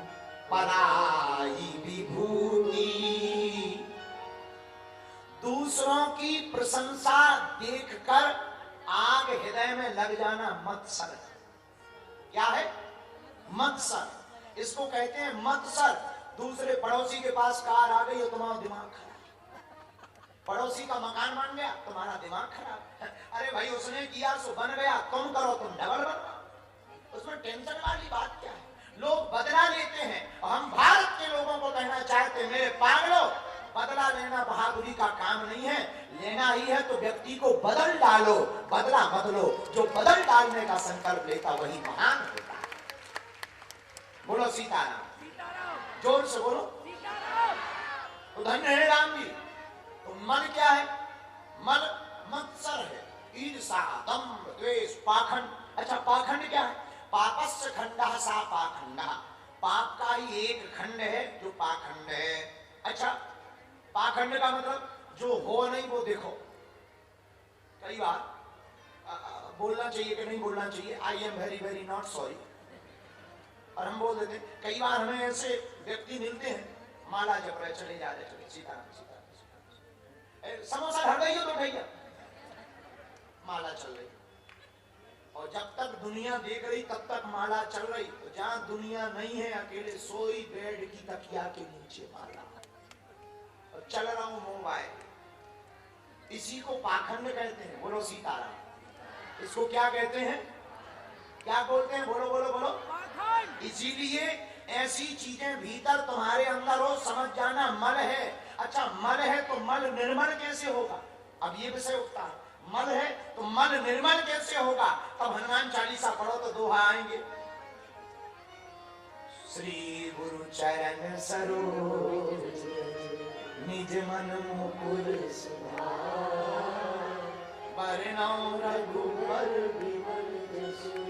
पराई विभूति, दूसरों की प्रशंसा देखकर आग हृदय में लग जाना मत्सर है। क्या है? मत्सर। इसको कहते हैं मत्सर। दूसरे पड़ोसी के पास कार आ गई और तुम्हारा दिमाग खराब, पड़ोसी का मकान बन गया, तुम्हारा दिमाग खराब। अरे भाई उसने किया सो बन गया, तुम करो तुम डबल बनो, उसमें टेंशन वाली बात क्या है? लोग बदला लेते हैं और हम भारत के लोगों को कहना चाहते हैं मेरे पागलों, बदला लेना बहादुरी का काम नहीं है, लेना ही है तो व्यक्ति को बदल डालो, बदला मत लो। जो बदल डालने का संकल्प लेता वही महान होता है। बोलो सीताराम, जोर से बोलो। तो धन्य है राम जी। तो मन क्या है? मन मत्सर है, ईर्षा, दंभ, द्वेष, पाखंड। अच्छा पाखंड क्या है? पापस्य खंडः सा पाखंडः, पाप का ही एक खंड है जो पाखंड है। अच्छा पाखंड का मतलब जो हो नहीं वो देखो। कई बार बोलना चाहिए कि नहीं बोलना चाहिए, I am very very not sorry, और हम बोल देते। कई बार हमें ऐसे व्यक्ति मिलते हैं, माला जप रहे चले जा रहे, चले सीताराम सीताराम, समोसा ढल रही हो तो भैया माला चल रही, और जब तक दुनिया देख रही तब तक माला चल रही। तो जहां दुनिया नहीं है, अकेले सोई बेड की तकिया के नीचे माला, और चल रहा हूं मोबाइल। इसी को पाखंड कहते हैं। बोलो सीताराम। इसको क्या कहते हैं? क्या बोलते हैं? बोलो बोलो बोलो। इसीलिए ऐसी चीजें भीतर तुम्हारे अंदर हो, समझ जाना मल है। अच्छा मल है तो मल निर्मल कैसे होगा? अब ये विषय उठता है, मल है तो मल निर्मल कैसे होगा? तब हनुमान चालीसा पढ़ो तो दोहा आएंगे। श्री गुरु चरण सरोज निज मन मुकुर बरनउँ रघुबर बिमल जसु।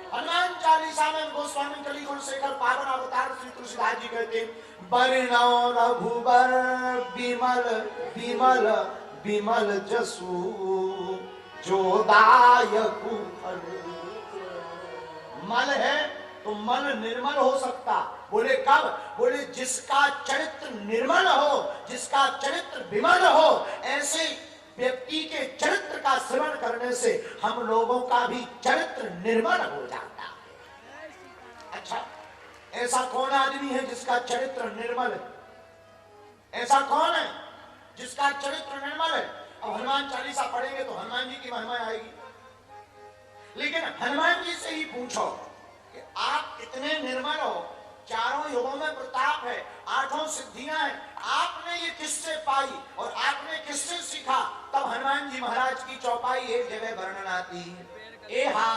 हनुमान चालीसा में गोस्वामी कलि गुणशेखर पावन अवतार श्री तुलसीदास जी कहते हैं, बरनउँ रघुबर बिमल बिमल बिमल जसु, जो दायकु फल। मल है तो मल निर्मल हो सकता। बोले कब? बोले जिसका चरित्र निर्मल हो, जिसका चरित्र विमल हो, ऐसे व्यक्ति के चरित्र का श्रवण करने से हम लोगों का भी चरित्र निर्मल हो जाता है। अच्छा ऐसा कौन आदमी है जिसका चरित्र निर्मल है? ऐसा कौन है जिसका चरित्र निर्मल है? अब हनुमान चालीसा पढ़ेंगे तो हनुमान जी की महिमा आएगी, लेकिन हनुमान जी से ही पूछो कि आप कितने निर्मल हो, चारों युगों में प्रताप है, आठों सिद्धियां हैं, आपने ये किससे पाई और आपने किससे सीखा? तब हनुमान जी महाराज की चौपाई एक जगह वर्णन आती है। ए हा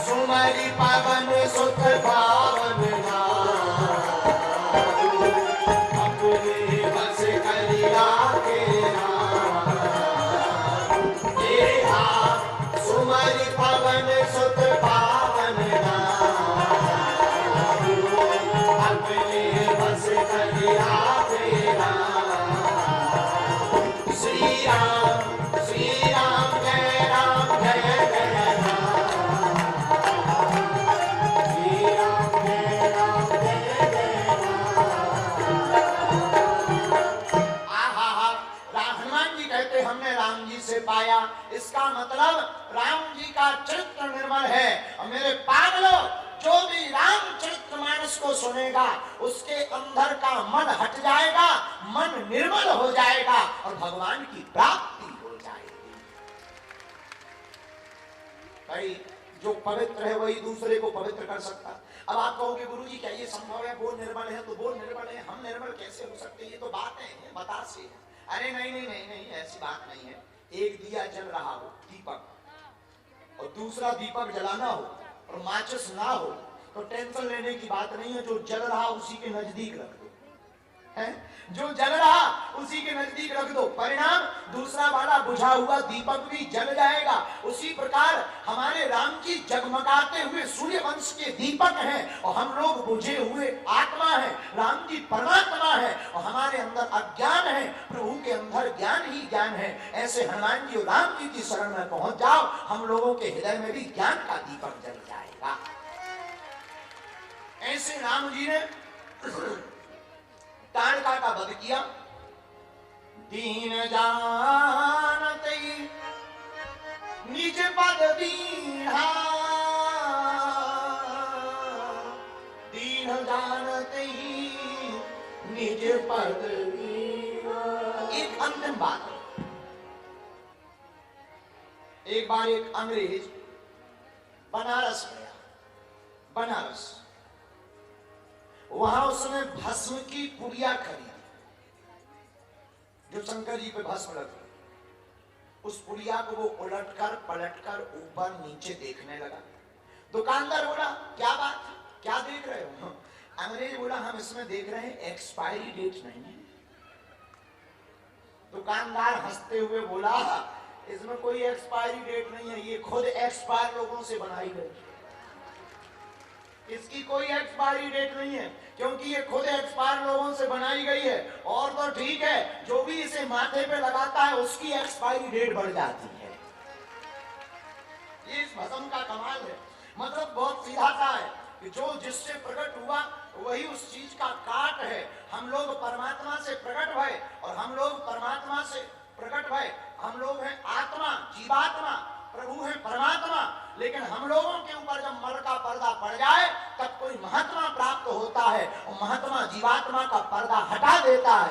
सुमरि पवन सुत भावन अपने बस करिया के सुमरि पवन सुत पावन अपने बस करिया के श्री राम जय राम जय जय पाया। इसका मतलब राम जी का चरित्र निर्मल है। और मेरे पागलों, जो भी राम चरित्र मानस को सुनेगा उसके अंदर का मन हट जाएगा, मन निर्मल हो जाएगा और भगवान की प्राप्ति हो जाएगी। भाई जो पवित्र है वही दूसरे को पवित्र कर सकता। अब आप कहोगे गुरुजी क्या ये संभव है? वो निर्मल है तो वो निर्मल है, हम निर्मल कैसे हो सकते? ये तो बातें हैं, बतासे है। अरे नहीं नहीं नहीं नहीं, ऐसी बात नहीं है। एक दिया जल रहा हो, दीपक, और दूसरा दीपक जलाना हो और माचिस ना हो, तो टेंशन लेने की बात नहीं है। जो जल रहा उसी के नजदीक रख दो, है जो जल रहा उसी के नजदीक रख दो, परिणाम दूसरा वाला बुझा हुआ दीपक भी जल जाएगा। उसी प्रकार हमारे राम जी जगमगाते हुए सूर्य वंश के दीपक हैं और हम लोग बुझे हुए आत्मा हैं। राम जी परमात्मा है और हमारे अंदर अज्ञान है, प्रभु के अंदर ज्ञान ही ज्ञान है। ऐसे हनुमान जी और राम जी की शरण में पहुंच जाओ, हम लोगों के हृदय में भी ज्ञान का दीपक जल जाएगा। ऐसे राम जी ने ताड़का का वध किया। दीन जानते निज पद दीन्हा, दीन जानते ही निज पद दीन्हा। एक अंतिम बात, एक बार एक अंग्रेज बनारस गया, बनारस, वहां उसने भस्म की पुड़िया खरीदी, जो शंकर जी पे भस्म लगती, उस पुड़िया को वो उलटकर पलटकर ऊपर नीचे देखने लगा। दुकानदार बोला क्या बात है, क्या देख रहे हो? अंग्रेज बोला हम इसमें देख रहे हैं एक्सपायरी डेट नहीं है। दुकानदार हंसते हुए बोला इसमें कोई एक्सपायरी डेट नहीं है, ये खुद एक्सपायर लोगों से बनाई गई, इसकी कोई एक्सपायरी डेट नहीं है, क्योंकि ये खुद एक्सपायर लोगों से बनाई गई है। और तो ठीक है, जो भी इसे माथे पे लगाता है उसकी एक्सपायरी डेट बढ़ जाती है। ये इस भस्म का कमाल है। मतलब बहुत सीधा सा है कि जो जिससे प्रकट हुआ वही उस चीज का काट है। हम लोग परमात्मा से प्रकट भय, और हम लोग परमात्मा से प्रकट भय, हम लोग हैं आत्मा, जीवात्मा, प्रभु है परमात्मा। लेकिन हम लोगों के ऊपर जब मर का पर्दा पड़ जाए तब कोई महात्मा प्राप्त होता है, और महात्मा जीवात्मा का पर्दा हटा देता है,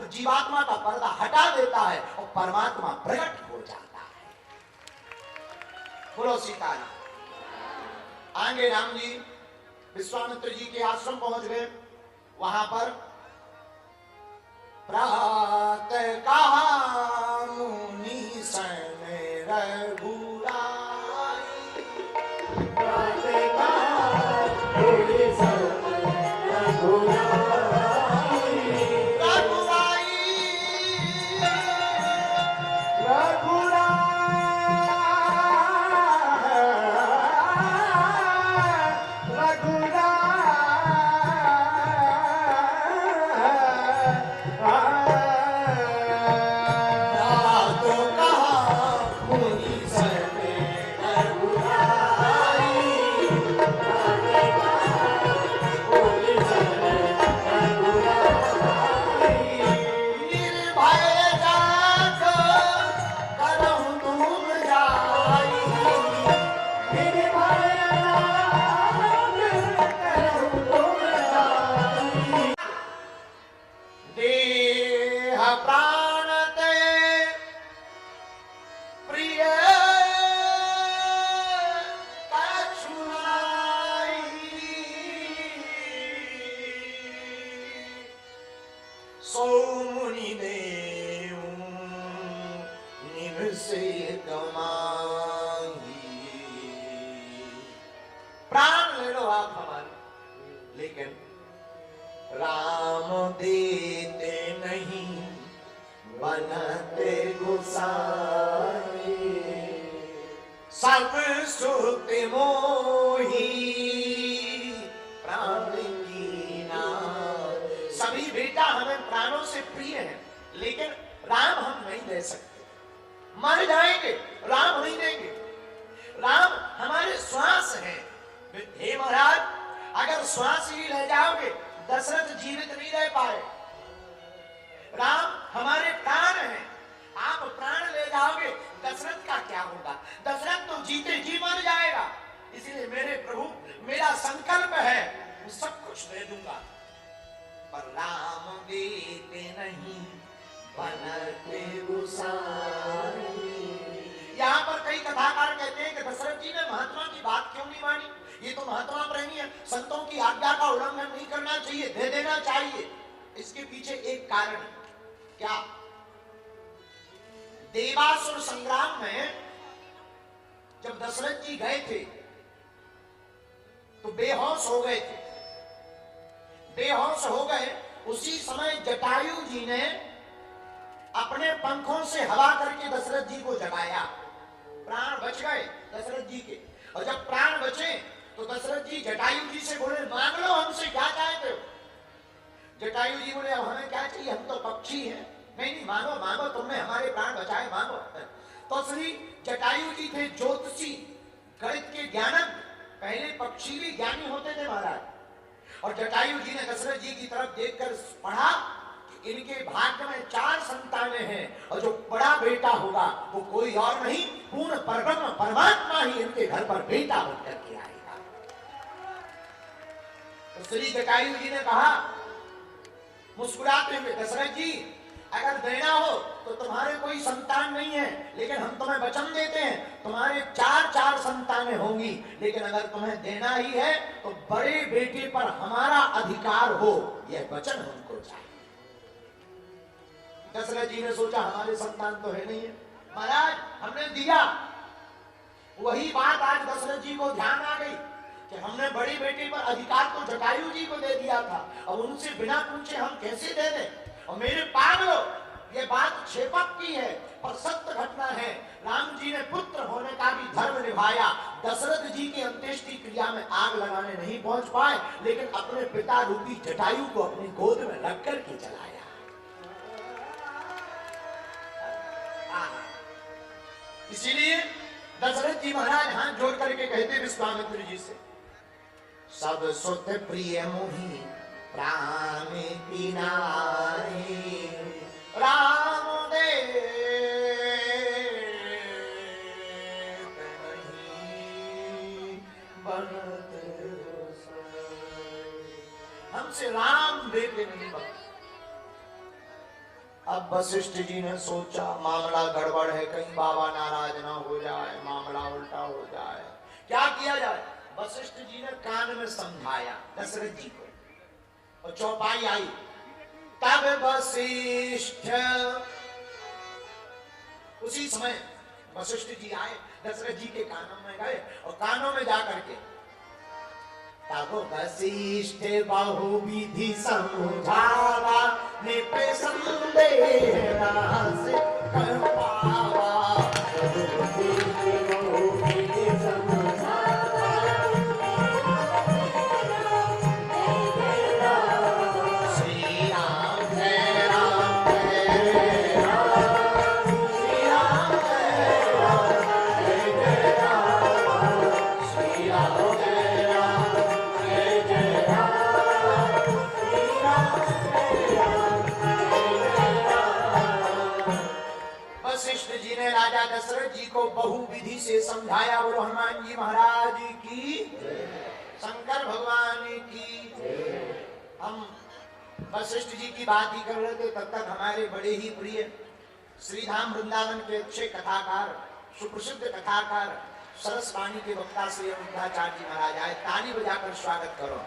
जीवात्मा का पर्दा हटा देता है और परमात्मा प्रकट हो जाता है। बोलो सीताराम। आगे राम जी विश्वामित्र जी के आश्रम पहुंच गए। वहां पर प्रातः कहा मुनि सन रघुराई, प्रातः कहा मुनि सन रघुराई, रघुराई प्राण ले लो आप हमारे, लेकिन राम देते नहीं बनते गुसाई, सब सुत मोही प्राण की ना। सभी बेटा हमें प्राणों से प्रिय है, लेकिन राम हम नहीं दे सकते, मर जाएंगे, राम नहीं देंगे। राम हमारे श्वास है। हे महाराज, अगर श्वास ही ले जाओगे दशरथ जीवित नहीं रह पाए। राम हमारे प्राण हैं, आप प्राण ले जाओगे दशरथ का क्या होगा? दशरथ तो जीते जी मर जाएगा। इसलिए मेरे प्रभु, मेरा संकल्प है मैं सब कुछ दे दूंगा, पर राम देते नहीं बनते गुसाई। यहाँ पर कई कथाकार कहते हैं कि दशरथ जी ने महात्मा की बात क्यों नहीं मानी, ये तो महात्मा प्रेमी है, संतों की आज्ञा का उल्लंघन नहीं करना चाहिए, दे देना चाहिए। इसके पीछे एक कारण है। क्या? देवासुर संग्राम में जब दशरथ जी गए थे तो बेहोश हो गए थे। बेहोश हो गए, उसी समय जटायु जी ने अपने पंखों से हवा करके दशरथ जी को जगाया। प्राण बच गए दशरथ जी के। और जब प्राण बचे तो दशरथ जी जटायु जी से बोले, मांग लो हमसे क्या चाहते हो। जटायु जी बोले, अब हमें क्या चाहिए, हम तो पक्षी हैं। नहीं नहीं, मांगो मांगो, तुमने हमारे प्राण बचाए, मांगो। तो श्री जटायु जी थे ज्योतिषी, गणित के ज्ञानक, पहले पक्षी भी ज्ञानी होते थे महाराज। और जटायु जी ने दशरथ जी की तरफ देखकर पढ़ा कि इनके भाग्य में 4 संतानें हैं और जो बड़ा बेटा होगा वो कोई और नहीं, पूर्ण परब्रह्म परमात्मा ही इनके घर पर बेटा बनकर के आएगा। तो श्री जटायु जी ने कहा मुस्कुराते हुए, दशरथ जी अगर देना हो तो तुम्हारे कोई संतान नहीं है, लेकिन हम तुम्हें वचन देते हैं तुम्हारे 4 संतानें होंगी, लेकिन अगर तुम्हें देना ही है तो बड़े बेटे पर हमारा अधिकार हो, यह वचन हमको चाहिए। दशरथ जी ने सोचा हमारे संतान तो है नहीं है, महाराज हमने दिया। वही बात आज दशरथ जी को ध्यान आ गई कि हमने बड़ी बेटी पर अधिकार तो जटायु जी को दे दिया था, अब उनसे बिना पूछे हम कैसे दे दें। और मेरे पागलो, ये बात क्षेपक की है पर सत्य घटना है। राम जी ने पुत्र होने का भी धर्म निभाया। दशरथ जी की अंत्येष्टि क्रिया में आग लगाने नहीं पहुंच पाए, लेकिन अपने पिता रूपी जटायु को अपनी गोद में रख कर के चलाया। इसीलिए दशरथ जी महाराज हाथ जोड़ करके कहते विश्वामित्र जी से, सब सुत प्रिय मोहि प्राण पिनारी, राम देव नहीं बनत हमसे राम बेटे नहीं बन। अब वशिष्ठ जी ने सोचा मामला गड़बड़ है, कहीं बाबा नाराज ना हो जाए, मामला उल्टा हो जाए, क्या किया जाए। वशिष्ठ जी ने कान में समझाया दशरथ जी को और चौपाई आई। तब वशिष्ठ, उसी समय वशिष्ठ जी आए, दशरथ जी के कानों में गए और कानों में जाकर के तब वशिष्ठ बहुविधि समझावा, निप संदेह नास कर पावा। राजा दशरथ जी को बहुविधि से समझाया। बोलो हनुमान जी महाराज की, शंकर भगवान की। हम वशिष्ठ जी की बात ही कर रहे थे, तब तक हमारे बड़े ही प्रिय श्रीधाम वृंदावन के अच्छे कथाकार, सुप्रसिद्ध कथाकार, सरसवाणी के वक्ता श्री अयोध्याचार्य जी महाराज आए। ताली बजाकर स्वागत करो।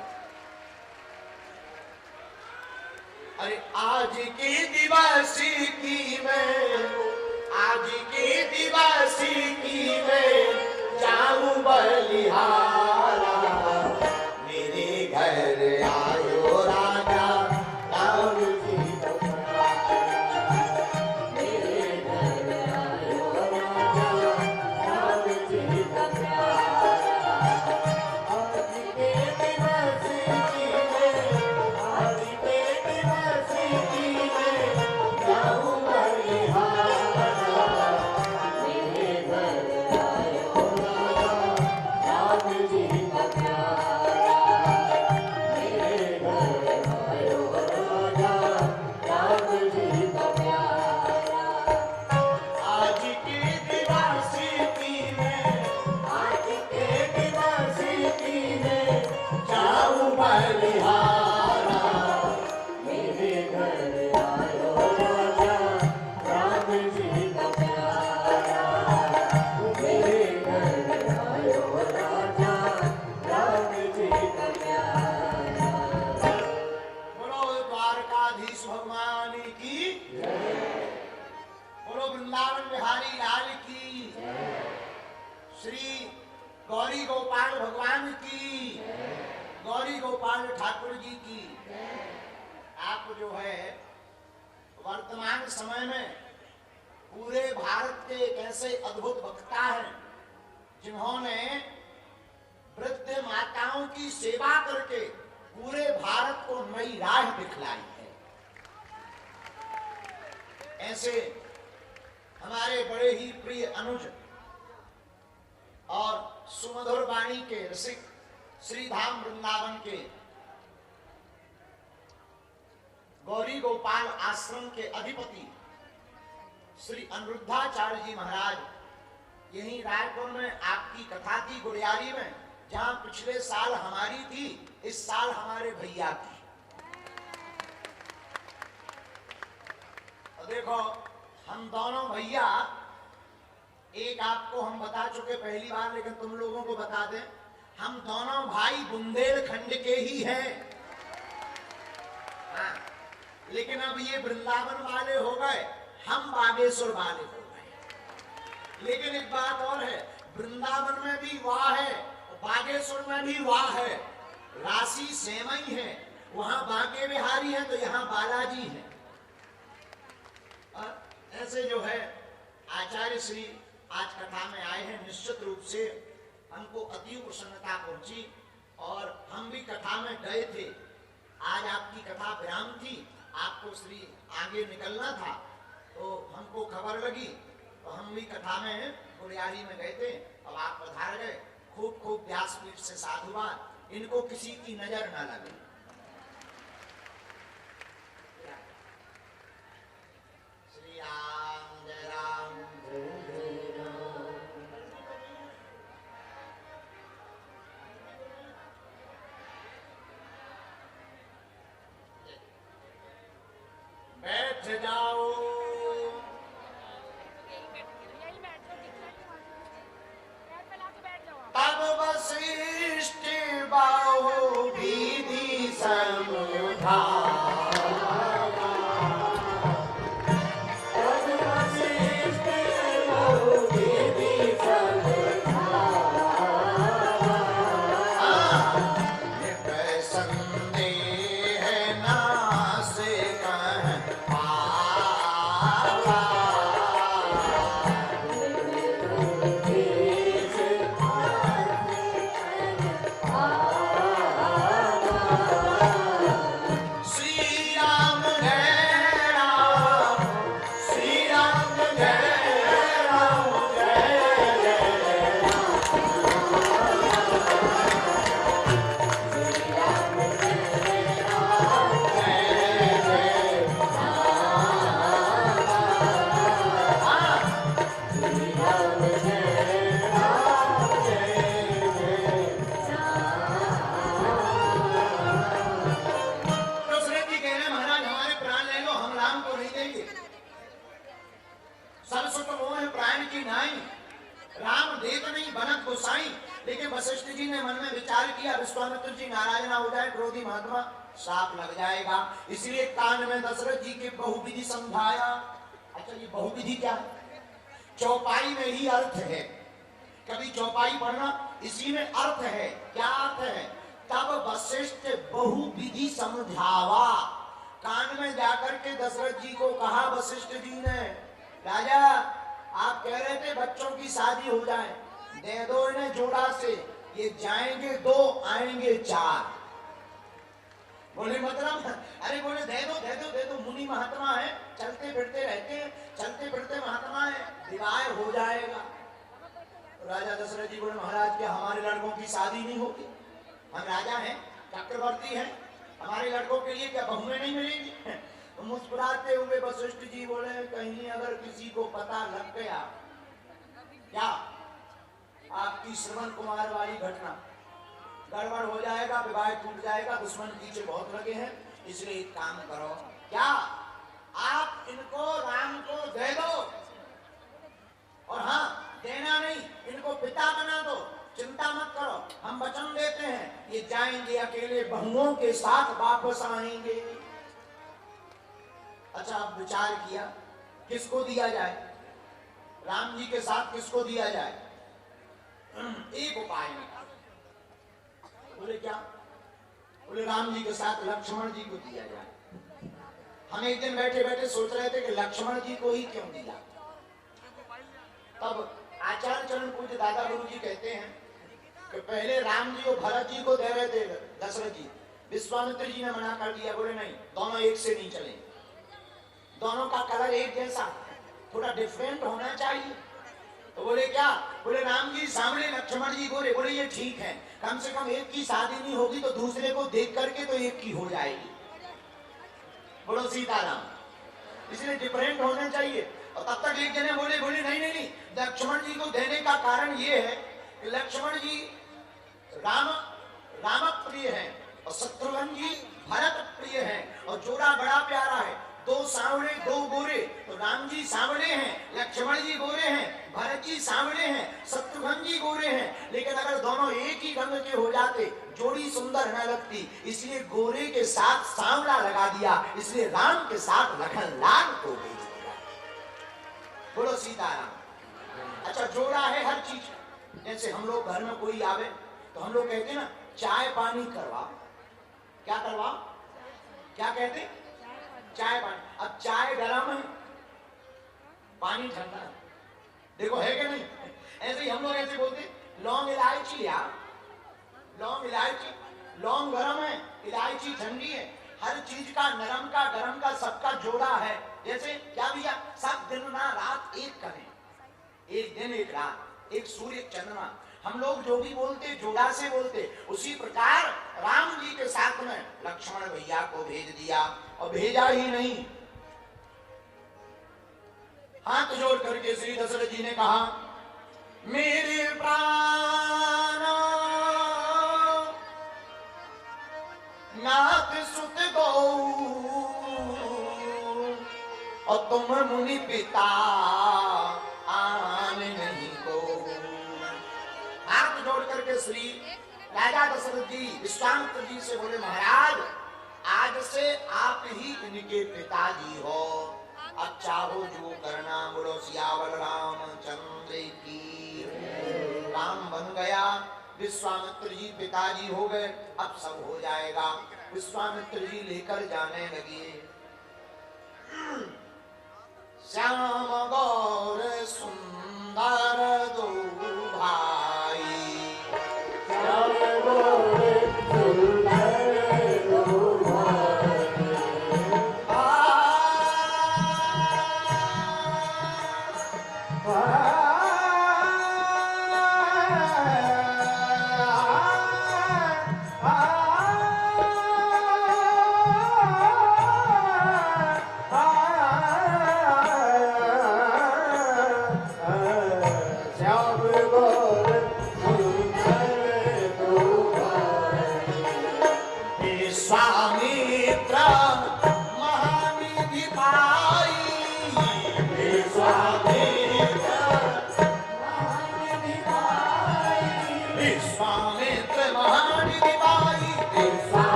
अरे आज के दिवस की मैं, आज के दिवस की मैं जाऊं बलिहारा, मेरे घर आयो राजा राम जी को मेरे घर आयो राजा राम जी को आज के दिवस की मैं, आज के दिवस की मैं जाऊं बलिहारा, गौरी गोपाल भगवान की, गौरी गोपाल ठाकुर जी की। आप जो है वर्तमान समय में पूरे भारत के एक ऐसे अद्भुत वक्ता हैं जिन्होंने वृद्ध माताओं की सेवा करके पूरे भारत को नई राह दिखलाई है। ऐसे हमारे बड़े ही प्रिय अनुज और सुमधुर वाणी के रसिक श्रीधाम वृंदावन के गौरी गोपाल आश्रम के अधिपति श्री अनिरुद्धाचार्य जी महाराज यही रायपुर में आपकी कथा थी गुड़ियारी में, जहां पिछले साल हमारी थी, इस साल हमारे भैया की। और देखो हम दोनों भैया, एक आपको हम बता चुके पहली बार, लेकिन तुम लोगों को बता दें, हम दोनों भाई बुंदेलखंड के ही हैं। हाँ, लेकिन अब ये वृंदावन वाले हो गए, हम बागेश्वर वाले हो गए। लेकिन एक बात और है, वृंदावन में भी वाह है, बागेश्वर में भी वाह है, राशि सेम ही है। वहां बांके बिहारी है तो यहाँ बालाजी है। ऐसे जो है आचार्य श्री आज कथा में आए हैं, निश्चित रूप से हमको अति प्रसन्नता पहुंची और हम भी कथा में गए थे। आज आपकी कथा विराम थी, आपको श्री आगे निकलना था, तो हमको खबर लगी तो हम भी कथा में गुड़ियारी में गए थे। अब आप पधार गए, खूब खूब व्यासपीठ से साधुवाद, इनको किसी की नजर ना लगे। श्री राम जय राम बैठ जाओ। तब वशिष्ठ बाहु विधि समझा, लेकिन वशिष्ठ जी ने मन में विचार किया, विश्वामित्र जी नाराज ना हो जाए, क्रोधी महात्मा साफ लग जाएगा, इसलिए कान में दशरथ जी के बहुविधि समझाया। अच्छा, ये बहुविधि क्या है? चौपाई में ही अर्थ है, कभी चौपाई पढ़ना, इसी में अर्थ है। क्या अर्थ है? तब वशिष्ठ बहुविधि समझावा, कान में जाकर के दशरथ जी को कहा वशिष्ठ जी ने, राजा आप कह रहे थे बच्चों की शादी हो जाए, दे दो इन्हें जोड़ा से, ये जाएंगे 2 आएंगे 4। बोले मतलब? अरे बोले दे दो, मुनि महात्मा है, चलते फिरते रहते हैं, चलते फिरते महात्मा है, विवाह हो जाएगा। तो राजा दशरथ जी बोले महाराज क्या हमारे लड़कों की शादी नहीं होती? हम राजा हैं, चक्रवर्ती हैं, हमारे लड़कों के लिए क्या बहुएं नहीं मिलेंगी? तो मुस्कुराते हुए वशिष्ठ जी बोले कहीं अगर किसी को पता लग गया, क्या आपकी श्रवण कुमार वाली घटना, गड़बड़ हो जाएगा, विवाह टूट जाएगा, दुश्मन पीछे बहुत लगे हैं, इसलिए एक काम करो, क्या आप इनको राम को दे दो, और हाँ देना नहीं, इनको पिता बना दो, चिंता मत करो, हम वचन देते हैं ये जाएंगे अकेले बहुओं के साथ वापस आएंगे। अच्छा, अब विचार किया किसको दिया जाए, राम जी के साथ किसको दिया जाए? एक उपाय निकाला। बोले क्या? बोले राम जी के साथ लक्ष्मण जी को दिया जाए। हम एक दिन बैठे बैठे सोच रहे थे कि लक्ष्मण जी को ही क्यों दिया। तब आचार्य चरण पूज्य दादा गुरु जी कहते हैं कि पहले राम जी और भरत जी को दे रहे थे दशरथ जी, विश्वामित्र जी ने मना कर दिया, बोले नहीं दोनों एक से नहीं चले, दोनों का कलर एक जैसा, थोड़ा डिफरेंट होना चाहिए। तो बोले क्या? बोले राम जी सामने लक्ष्मण जी बोले, बोले ये ठीक है, कम से कम एक की शादी नहीं होगी तो दूसरे को देख करके तो एक की हो जाएगी। बोलो सीताराम। इसलिए डिफरेंट होने चाहिए। और तब तक एक जने बोले नहीं नहीं नहीं, लक्ष्मण जी को देने का कारण ये है कि लक्ष्मण जी राम प्रिय है और शत्रुघ्न जी भरत प्रिय है और जोड़ा बड़ा प्यारा है, दो सांवले दो गोरे। तो राम जी सांवले हैं, लक्ष्मण जी गोरे हैं, भरत जी सांवले हैं, शत्रुघ्न जी गोरे हैं। लेकिन अगर दोनों एक ही रंग के हो जाते जोड़ी सुंदर न लगती, इसलिए गोरे के साथ सांवला लगा दिया, इसलिए राम के साथ लखन लाल को भेज दिया। बोलो सीताराम। अच्छा, जोड़ा है हर चीज। जैसे हम लोग घर में कोई आवे तो हम लोग कहते ना चाय पानी करवा। क्या करवा? क्या कहते? चाय पानी। अब चाय गरम है, पानी ठंडा है। देखो है कि नहीं? ऐसे ही हम लोग ऐसे बोलते लौंग इलायची लिया, लौंग इलायची, लौंग गरम है, इलायची ठंडी है। हर चीज का नरम का गरम का सबका जोड़ा है। जैसे क्या भैया, सब दिन ना रात एक करें, एक दिन एक रात, एक सूर्य एक चंद्रमा। हम लोग जो भी बोलते जोड़ा से बोलते। उसी प्रकार राम जी के साथ में लक्ष्मण भैया को भेज दिया। और भेजा ही नहीं, हाथ जोड़ करके श्री दशरथ जी ने कहा, मेरे प्राण नाथ सुत गौ और तुम मुनि पिता आन नहीं को। हाथ जोड़ करके श्री राजा दशरथ जी विश्वामित्र जी से बोले, महाराज आज से आप ही इनके पिताजी हो, अब चाहो जो करना। बोलो सियावर रामचंद्र की। राम बन गया, विश्वामित्र जी पिताजी हो गए, अब सब हो जाएगा। विश्वामित्र जी लेकर जाने लगे। श्याम गौर सुंदर दो भाई, श्याम गौर सुंदर दो भाई।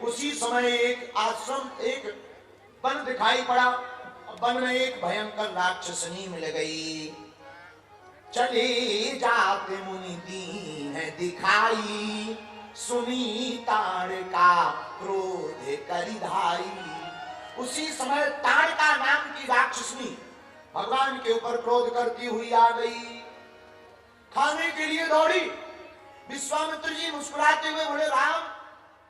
उसी समय एक आश्रम, एक वन दिखाई पड़ा। वन में एक भयंकर राक्षसनी मिल गई। चले जाते मुनि दीन दिखाई, सुनी ताड़का क्रोध करिधाई। उसी समय ताड़का नाम की राक्षसनी भगवान के ऊपर क्रोध करती हुई आ गई, खाने के लिए दौड़ी। विश्वामित्र जी मुस्कुराते हुए बोले, राम